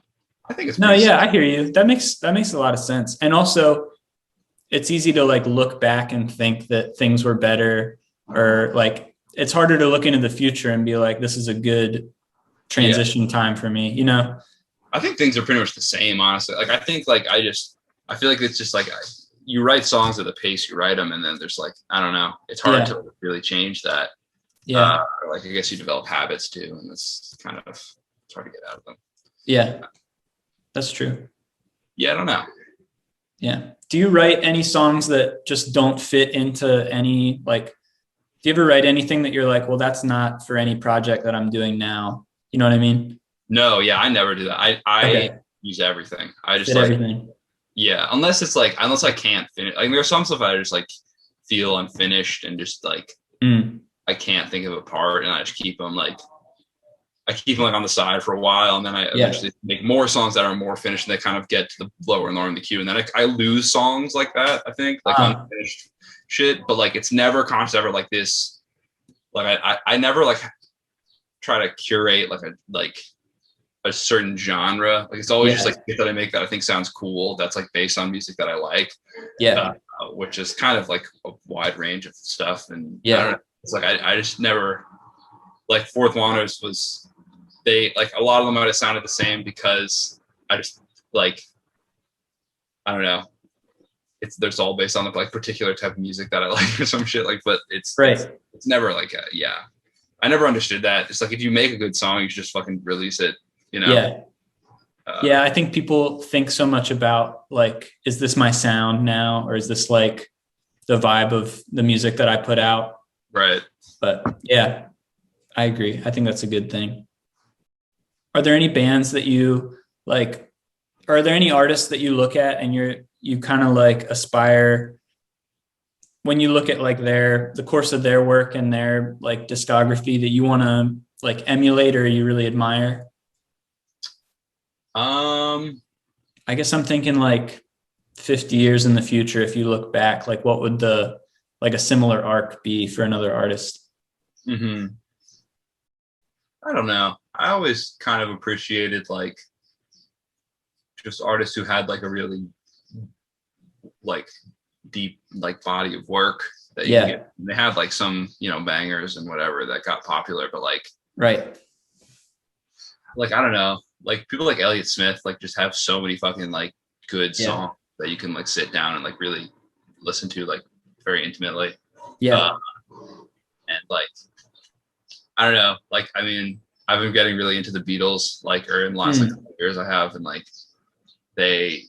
I think it's I hear you. That makes a lot of sense. And also it's easy to like look back and think that things were better, or like it's harder to look into the future and be like, this is a good transition time for me, I think things are pretty much the same, honestly. Like I think like I feel like it's just like you write songs at the pace you write them, and then there's like, I don't know, it's hard to really change that. Yeah. Like I guess you develop habits too, and it's kind of, it's hard to get out of them. Yeah, that's true. Yeah, I don't know. Yeah. Do you write any songs that just don't fit into any, like, do you ever write anything that you're like, well, that's not for any project that I'm doing now? You know what I mean? No, yeah, I never do that. I use everything. I just like everything. Yeah, unless I can't finish. Like there's some stuff I just like feel unfinished and just like I can't think of a part, and I just keep them like on the side for a while, and then I eventually make more songs that are more finished, and they kind of get to the lower and lower in the queue, and then I lose songs like that. I think like unfinished shit, but like it's never conscious ever like this. Like I never like try to curate like a certain genre. Like it's always just like that I make that I think sounds cool. That's like based on music that I like. Yeah. Which is kind of like a wide range of stuff. And I don't know, it's like I just never like Fourth Wanders was they like a lot of them might have sounded the same because I just like I don't know. There's all based on the like particular type of music that I like or some shit like, but it's never like I never understood that. It's like if you make a good song, you should just fucking release it, you know? Yeah. I think people think so much about like, is this my sound now? Or is this like the vibe of the music that I put out? Right. But yeah, I agree. I think that's a good thing. Are there any bands that you like, or are there any artists that you look at and you kind of like aspire when you look at like the course of their work and their like discography that you want to like emulate or you really admire? I guess I'm thinking like 50 years in the future, if you look back, like what would like a similar arc be for another artist? I don't know. I always kind of appreciated like just artists who had like a really like deep like body of work that you get. They had like some, you know, bangers and whatever that got popular, but like like I don't know, like people like Elliott Smith like just have so many fucking like good songs that you can like sit down and like really listen to like very intimately. And like I don't know, like I mean I've been getting really into the Beatles like or in the last like couple years I have, and like they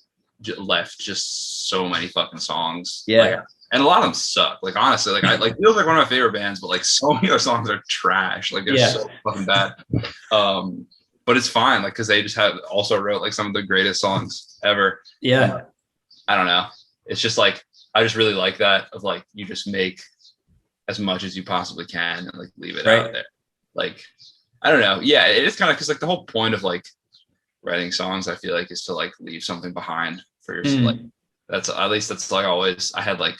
left just so many fucking songs. Like, and a lot of them suck. Like honestly, like I like Beatles like one of my favorite bands, but like so many of their songs are trash. Like they're so fucking bad. But it's fine, like because they just have also wrote like some of the greatest songs ever. I don't know. It's just like I just really like that of like you just make as much as you possibly can and like leave it out there. Like I don't know. Yeah, it is kind of because like the whole point of like writing songs I feel like is to like leave something behind for yourself. Like that's at least that's like always I had like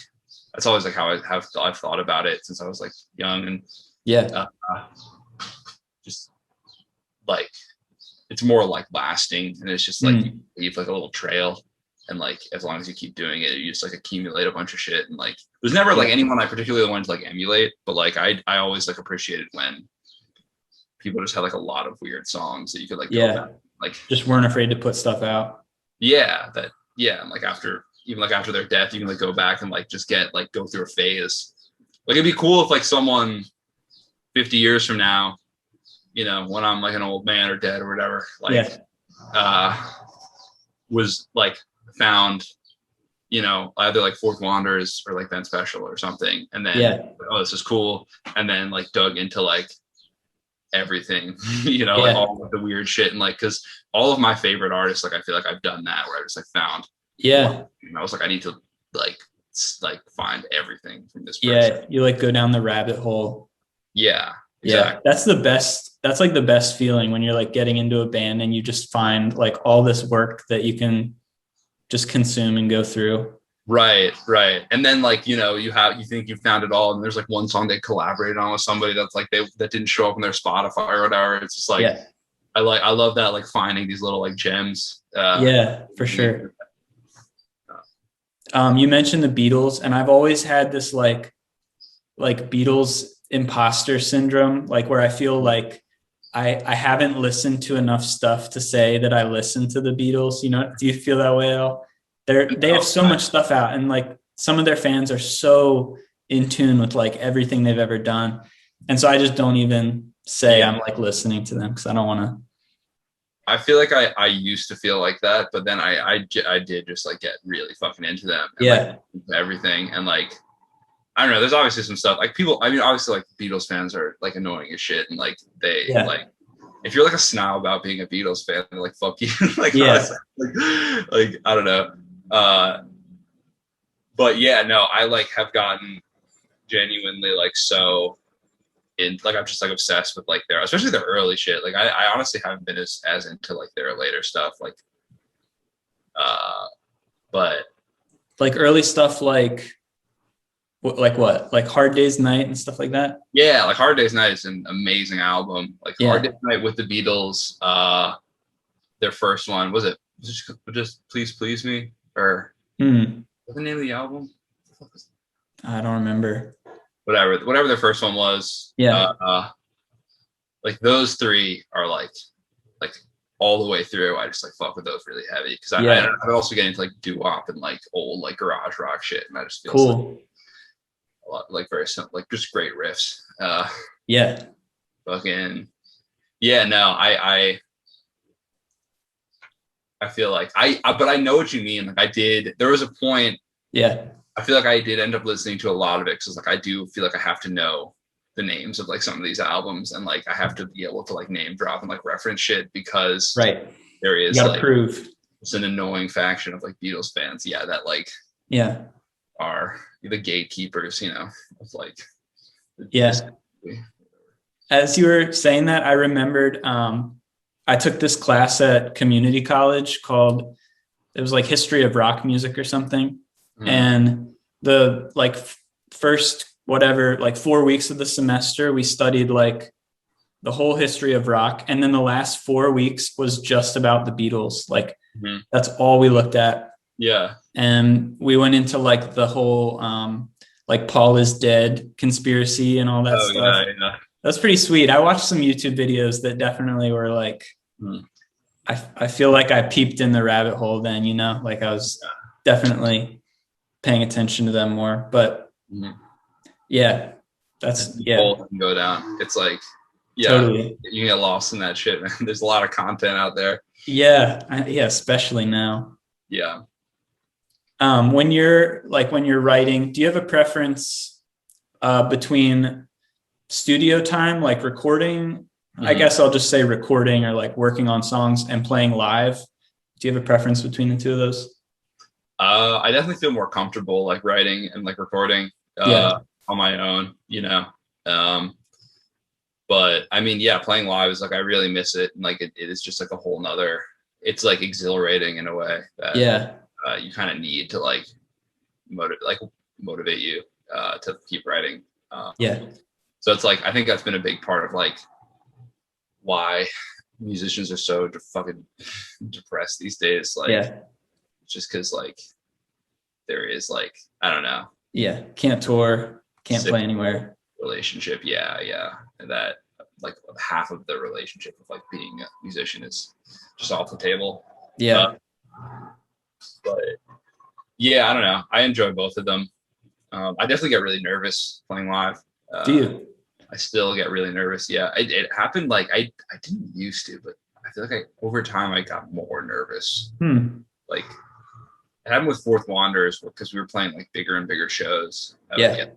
that's always like how I've thought about it since I was like young, and just like it's more like lasting, and it's just like you leave like a little trail, and like as long as you keep doing it you just like accumulate a bunch of shit, and like there's never like anyone I particularly wanted to like emulate, but like I always like appreciated when people just had like a lot of weird songs that you could like go back, like just weren't afraid to put stuff out. And like after their death you can like go back and like just get like go through a phase. Like it'd be cool if like someone 50 years from now, you know, when I'm like an old man or dead or whatever, like was like found, you know, either like Fourth Wanders or like Ben Special or something, and then oh, this is cool, and then like dug into like everything, you know, like all of the weird shit, and like because all of my favorite artists, like I feel like I've done that where I just like found and I was like I need to like find everything from this person. You like go down the rabbit hole. Exactly. That's the best. That's like the best feeling when you're like getting into a band and you just find like all this work that you can just consume and go through. Right. And then like, you know, you think you found it all, and there's like one song they collaborated on with somebody that's like that didn't show up on their Spotify or whatever. It's just like I love that, like finding these little like gems. For sure. You mentioned the Beatles, and I've always had this like Beatles imposter syndrome, like where I feel like I haven't listened to enough stuff to say that I listened to the Beatles. You know, do you feel that way at all? They have so much stuff out, and like some of their fans are so in tune with like everything they've ever done. And so I just don't even say I'm like listening to them because I don't want to. I feel like I used to feel like that, but then I did just like get really fucking into them. And, like, everything. And like, I don't know, there's obviously some stuff like people, I mean, obviously like Beatles fans are like annoying as shit. And like they like, if you're like a snob about being a Beatles fan, they're like, fuck you. Like, like, I don't know. But yeah, no, I like have gotten genuinely like so in like I'm just like obsessed with like especially their early shit. Like I honestly haven't been as into like their later stuff. Like but like early stuff like what? Like Hard Day's Night and stuff like that? Yeah, like Hard Day's Night is an amazing album. Like Hard Day's Night with the Beatles, their first one, was it just Please Please Me? Or what's the name of the album? I don't remember. Whatever their first one was. Like those three are like all the way through. I just like fuck with those really heavy because I also get into like doo-wop and like old like garage rock shit, and I just feel cool. Like a lot like very simple, like just great riffs. Fucking no, I feel like but I know what you mean. Like there was a point. I feel like I did end up listening to a lot of it because like I do feel like I have to know the names of like some of these albums, and like I have to be able to like name drop and like reference shit because there is like prove it's an annoying faction of like Beatles fans that like are the gatekeepers, you know, of like As you were saying that, I remembered I took this class at community college called, it was like history of rock music or something. And the like first whatever, like 4 weeks of the semester, we studied like the whole history of rock. And then the last 4 weeks was just about the Beatles. Like that's all we looked at. And we went into like the whole like Paul is dead conspiracy and all that stuff. That's pretty sweet. I watched some YouTube videos that definitely were like, I feel like I peeped in the rabbit hole then, you know, like I was definitely paying attention to them more. But that's can go down. It's like totally. You get lost in that shit, man. There's a lot of content out there. Especially now. When you're writing, do you have a preference between studio time, like recording? I guess I'll just say recording or like working on songs and playing live. Do you have a preference between the two of those? I definitely feel more comfortable like writing and like recording on my own, you know. But I mean, playing live is like I really miss it, and like it is just like a whole nother. It's like exhilarating in a way that you kind of need to like motivate you to keep writing. So it's like I think that's been a big part of like why musicians are so fucking depressed these days. Like just because like there is like I don't know. Can't tour, can't play anywhere. Relationship, and that like half of the relationship of like being a musician is just off the table. But I don't know. I enjoy both of them. I definitely get really nervous playing live. Do you? I still get really nervous. It happened like I didn't used to, but I feel like over time I got more nervous. Like it happened with Fourth Wanderers because we were playing like bigger and bigger shows. That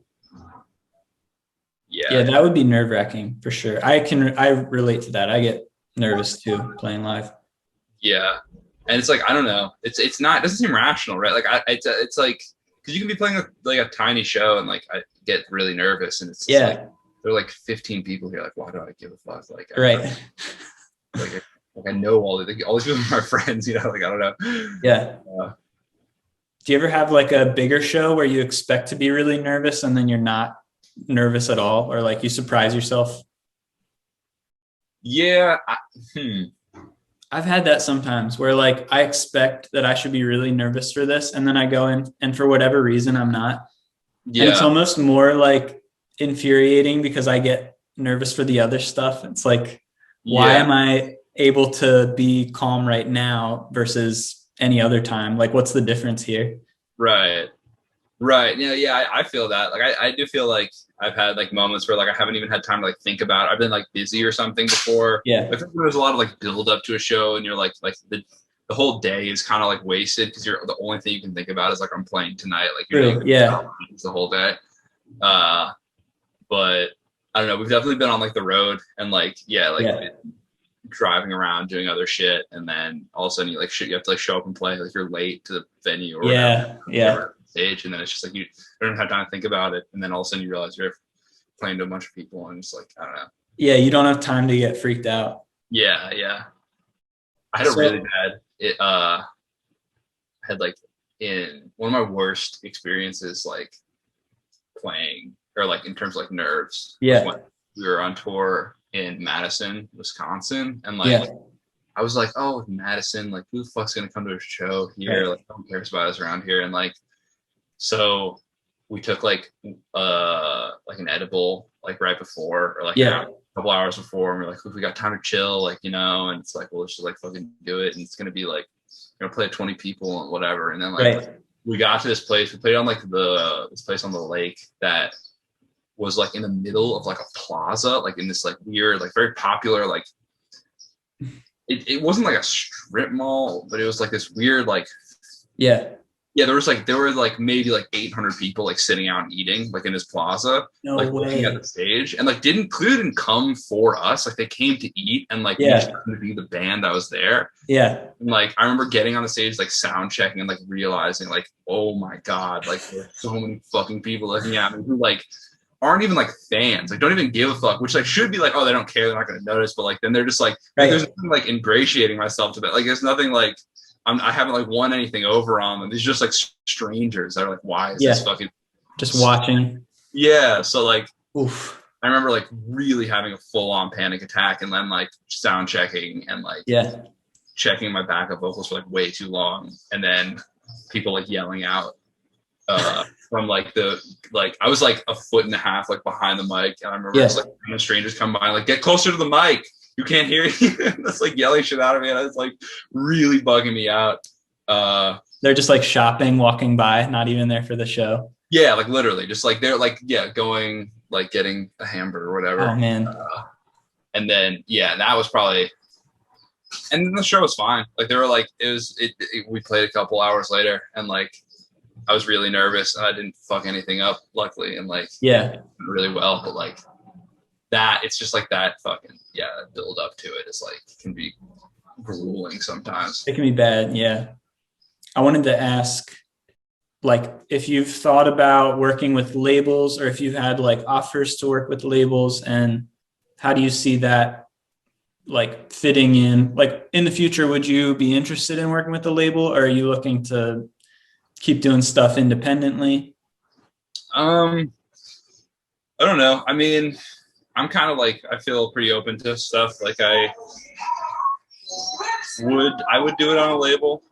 would be nerve-wracking for sure. I relate to that. I get nervous too playing live. And it's like I don't know. It doesn't seem rational, right? Like it's like because you can be playing like a tiny show and like I get really nervous and it's like there are like 15 people here. Like why do I give a fuck? Like like I know all these people are my friends. You know, like I don't know. Do you ever have like a bigger show where you expect to be really nervous and then you're not nervous at all, or like you surprise yourself? I've had that sometimes where like I expect that I should be really nervous for this and then I go in and for whatever reason I'm not. And it's almost more like infuriating because I get nervous for the other stuff. It's like why am I able to be calm right now versus any other time? Like, what's the difference here? Right. Yeah. I feel that. Like, I do feel like I've had like moments where like I haven't even had time to like think about it. I've been like busy or something before. Yeah. I think there's a lot of like build up to a show, and you're like the whole day is kind of like wasted because you're the only thing you can think about is like I'm playing tonight. Like you're the whole day. But I don't know. We've definitely been on like the road and like driving around doing other shit, and then all of a sudden you like you have to like show up and play. Like you're late to the venue or whatever stage, and then it's just like you don't have time to think about it, and then all of a sudden you realize you're playing to a bunch of people, and it's like I don't know. Yeah, you don't have time to get freaked out. Yeah. I had a really bad. I had like in one of my worst experiences like playing or like in terms of like nerves. Yeah. When we were on tour in Madison, Wisconsin, and like I was like, oh, Madison, like who the fuck's gonna come to a show here? Right. Like no one cares about us around here. And like so we took like an edible like right before or like a couple hours before, and we're like, if we got time to chill, like, you know, and it's like, well, let's just like fucking do it, and it's gonna be like, you know, play 20 people and whatever. And then like we got to this place, we played on like this place on the lake that was like in the middle of like a plaza, like in this like weird, like very popular, like it wasn't like a strip mall, but it was like this weird, like there were like maybe like 800 people like sitting out and eating like in this plaza, looking at the stage, and like didn't come for us, like they came to eat, and like we just happened to be the band that was there. And like I remember getting on the stage, like sound checking, and like realizing like, oh my god, like there's so many fucking people looking at me who like aren't even like fans, like don't even give a fuck, which like should be like, oh, they don't care, they're not gonna notice, but like then they're just like there's nothing like ingratiating myself to that, like there's nothing like I haven't like won anything over on them. These are just like strangers that are like, why is this fucking just watching? Yeah. So like, oof. I remember like really having a full on panic attack, and then like sound checking and like checking my backup vocals for like way too long, and then people like yelling out from like I was like a foot and a half like behind the mic, and I remember just like strangers come by like, get closer to the mic. You can't hear you. That's like yelling shit out of me, and it's like really bugging me out. They're just like shopping, walking by, not even there for the show. Yeah, like literally, just like they're like going like getting a hamburger or whatever. Oh man. And then that was probably, and then the show was fine. Like they were like we played a couple hours later, and like I was really nervous. I didn't fuck anything up, luckily, and like really well, but like. That it's just like that fucking build up to it is like can be grueling sometimes. It can be bad. I wanted to ask, like, if you've thought about working with labels, or if you've had like offers to work with labels, and how do you see that like fitting in? Like in the future, would you be interested in working with a label, or are you looking to keep doing stuff independently? I don't know. I mean, I'm kind of like, I feel pretty open to stuff. Like I would do it on a label.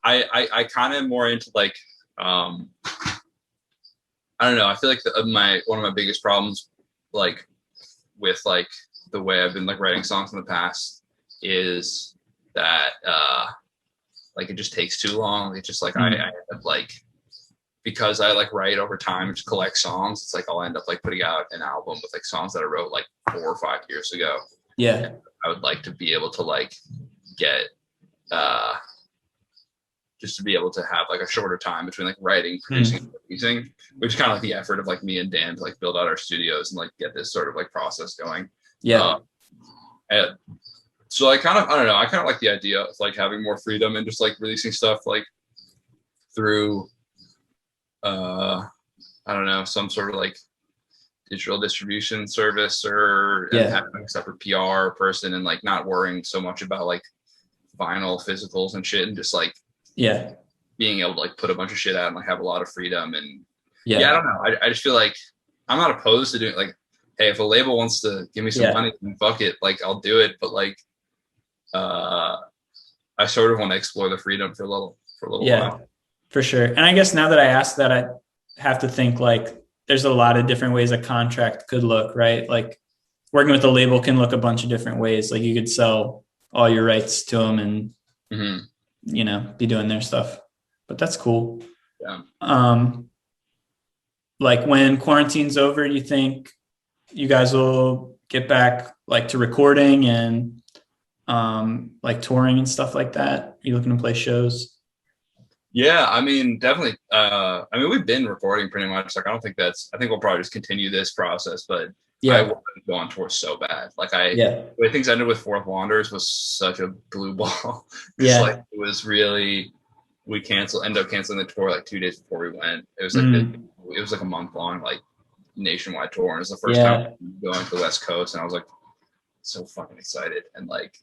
I kind of more into like, I don't know. I feel like one of my biggest problems, like with like the way I've been like writing songs in the past, is that like it just takes too long. It's just like I end up like, because I like write over time and just collect songs, it's like I'll end up like putting out an album with like songs that I wrote like 4 or 5 years ago. And I would like to be able to like get just to be able to have like a shorter time between like writing, producing, and releasing, which is kind of like the effort of like me and Dan to like build out our studios and like get this sort of like process going. So I kind of like the idea of like having more freedom and just like releasing stuff like through I don't know, some sort of like digital distribution service, or having a separate PR person, and like not worrying so much about like vinyl physicals and shit, and just like being able to like put a bunch of shit out and like have a lot of freedom. And I don't know, I just feel like I'm not opposed to doing like, hey, if a label wants to give me some money, then fuck it, like I'll do it, but like I sort of want to explore the freedom for a little while. For sure. And I guess now that I asked that, I have to think like there's a lot of different ways a contract could look, right? Like working with a label can look a bunch of different ways. Like you could sell all your rights to them and be doing their stuff. But that's cool. Yeah. Like when quarantine's over, you think you guys will get back like to recording and like touring and stuff like that? Are you looking to play shows? Yeah, I mean, definitely. I mean, we've been recording pretty much. Like, I think we'll probably just continue this process, but I wanted to go on tour so bad. Like, the way things ended with Fourth Wanderers was such a blue ball. Like, it was really, we ended up canceling the tour like 2 days before we went. It was like, it was like a month long, like nationwide tour. And it was the first time going to the West Coast. And I was like, so fucking excited. And like,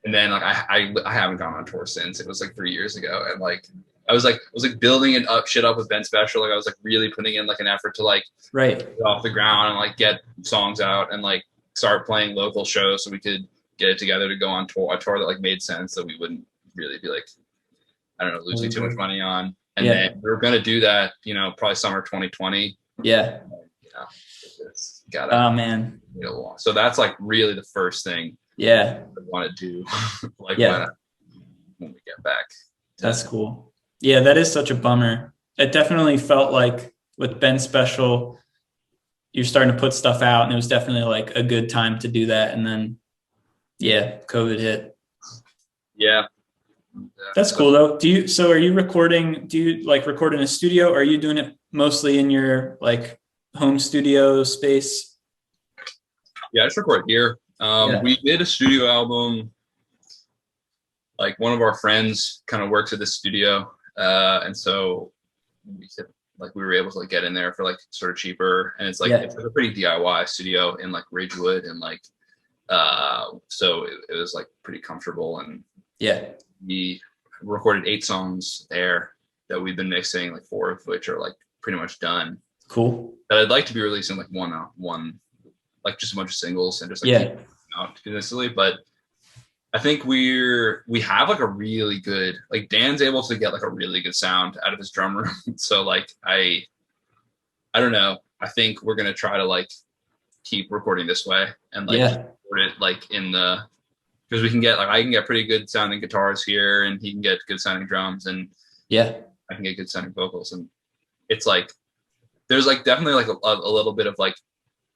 and then like I haven't gone on tour since. It was like 3 years ago, and like I was building it up with Ben Special. Like I was like really putting in like an effort to like get off the ground and like get songs out and like start playing local shows so we could get it together to go on tour. A tour that like made sense, that we wouldn't really be like, I don't know, losing too much money on. And then we were gonna do that, probably summer 2020. Yeah. It's gotta. Oh man. So that's like really the first thing. Yeah. I want to do like when we get back. That's cool. Yeah, that is such a bummer. It definitely felt like with Ben Special, you're starting to put stuff out, and it was definitely like a good time to do that. And then, COVID hit. Yeah. That's cool though. So are you recording, do you like record in a studio, or are you doing it mostly in your like home studio space? Yeah, I just record here. We did a studio album. Like one of our friends kind of works at the studio, and so we were able to like get in there for like sort of cheaper, and it's like it's like a pretty DIY studio in like Ridgewood, and like so it was like pretty comfortable, and we recorded 8 songs there that we've been mixing, like 4 of which are like pretty much done. Cool. That I'd like to be releasing like one like just a bunch of singles and just like keep out consistently. But I think we have like a really good, like Dan's able to get like a really good sound out of his drum room. So like I don't know. I think we're gonna try to like keep recording this way and like record it like in the, because we can get like I can get pretty good sounding guitars here, and he can get good sounding drums, and I can get good sounding vocals, and it's like there's like definitely like a little bit of like,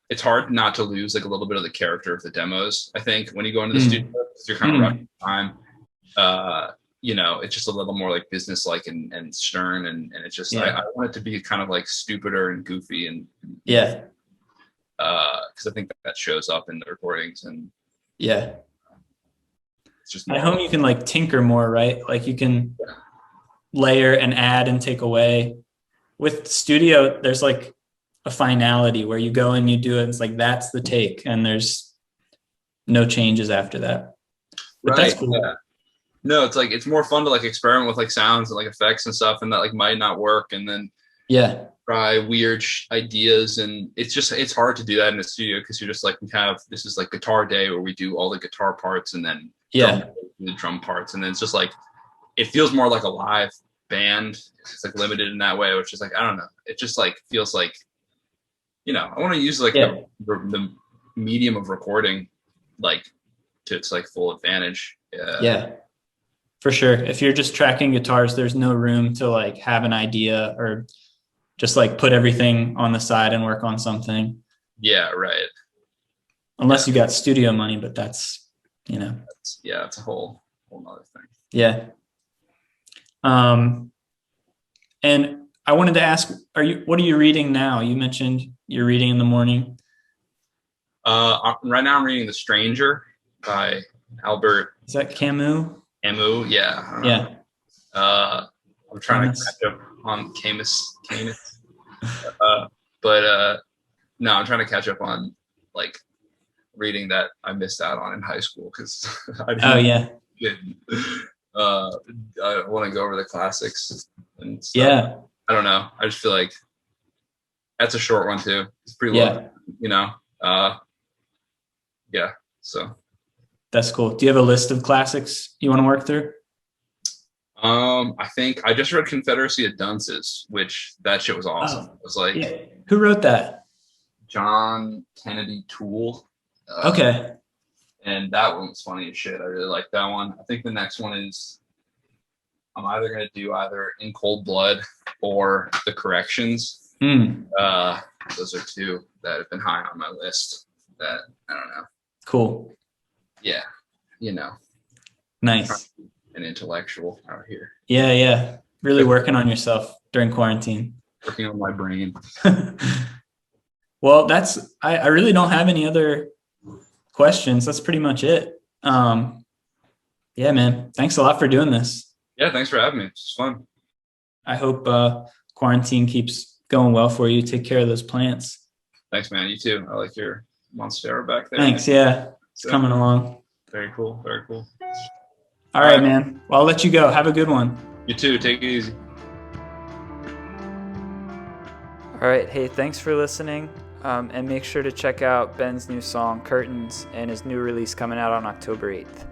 it's hard not to lose like a little bit of the character of the demos. I think when you go into the studio, you're kind of rushing time. It's just a little more like business-like and stern, and it's just I want it to be kind of like stupider and goofy, and because I think that shows up in the recordings, and it's just at home you can like tinker more, right? Like you can layer and add and take away. With studio, there's like a finality where you go and you do it. It's like, that's the take, and there's no changes after that. But that's cool. Yeah. No, it's like, it's more fun to like experiment with like sounds and like effects and stuff, and that like might not work, and then try weird ideas. And it's hard to do that in the studio, because you're just like, this is like guitar day where we do all the guitar parts and then the drum parts, and then it's just like, it feels more like a live band. It's like limited in that way, which is like, I don't know, it just like feels like, I want to use like the medium of recording like to its like full advantage. For sure. If you're just tracking guitars, there's no room to like have an idea or just like put everything on the side and work on something. Unless you got studio money, but that's it's a whole nother thing. And I wanted to ask, what are you reading now? You mentioned you're reading in the morning. Right now I'm reading The Stranger by Albert. Is that Camus? Camus, yeah. I'm trying to catch up on Camus. No, I'm trying to catch up on like reading that I missed out on in high school, because I want to go over the classics and stuff. I don't know. I just feel like that's a short one too. It's pretty long, so that's cool. Do you have a list of classics you want to work through? I think I just read Confederacy of Dunces, which that shit was awesome. It was like, who wrote that? John Kennedy Toole. Okay. And that one was funny as shit. I really like that one. I think the next one is I'm either going to do either In Cold Blood or The Corrections. Those are two that have been high on my list that I don't know. Cool. Yeah. Nice. An intellectual out here. Yeah. Really working on yourself during quarantine. Working on my brain. Well, I really don't have any other questions. That's pretty much it. Yeah, man. Thanks a lot for doing this. Yeah, thanks for having me. It's fun. I hope quarantine keeps going well for you. Take care of those plants. Thanks, man. You too. I like your Monstera back there. Thanks. Yeah, it's coming along. Very cool. All right, man. Well, I'll let you go. Have a good one. You too. Take it easy. All right. Hey, thanks for listening. And make sure to check out Ben's new song, Curtains, and his new release coming out on October 8th.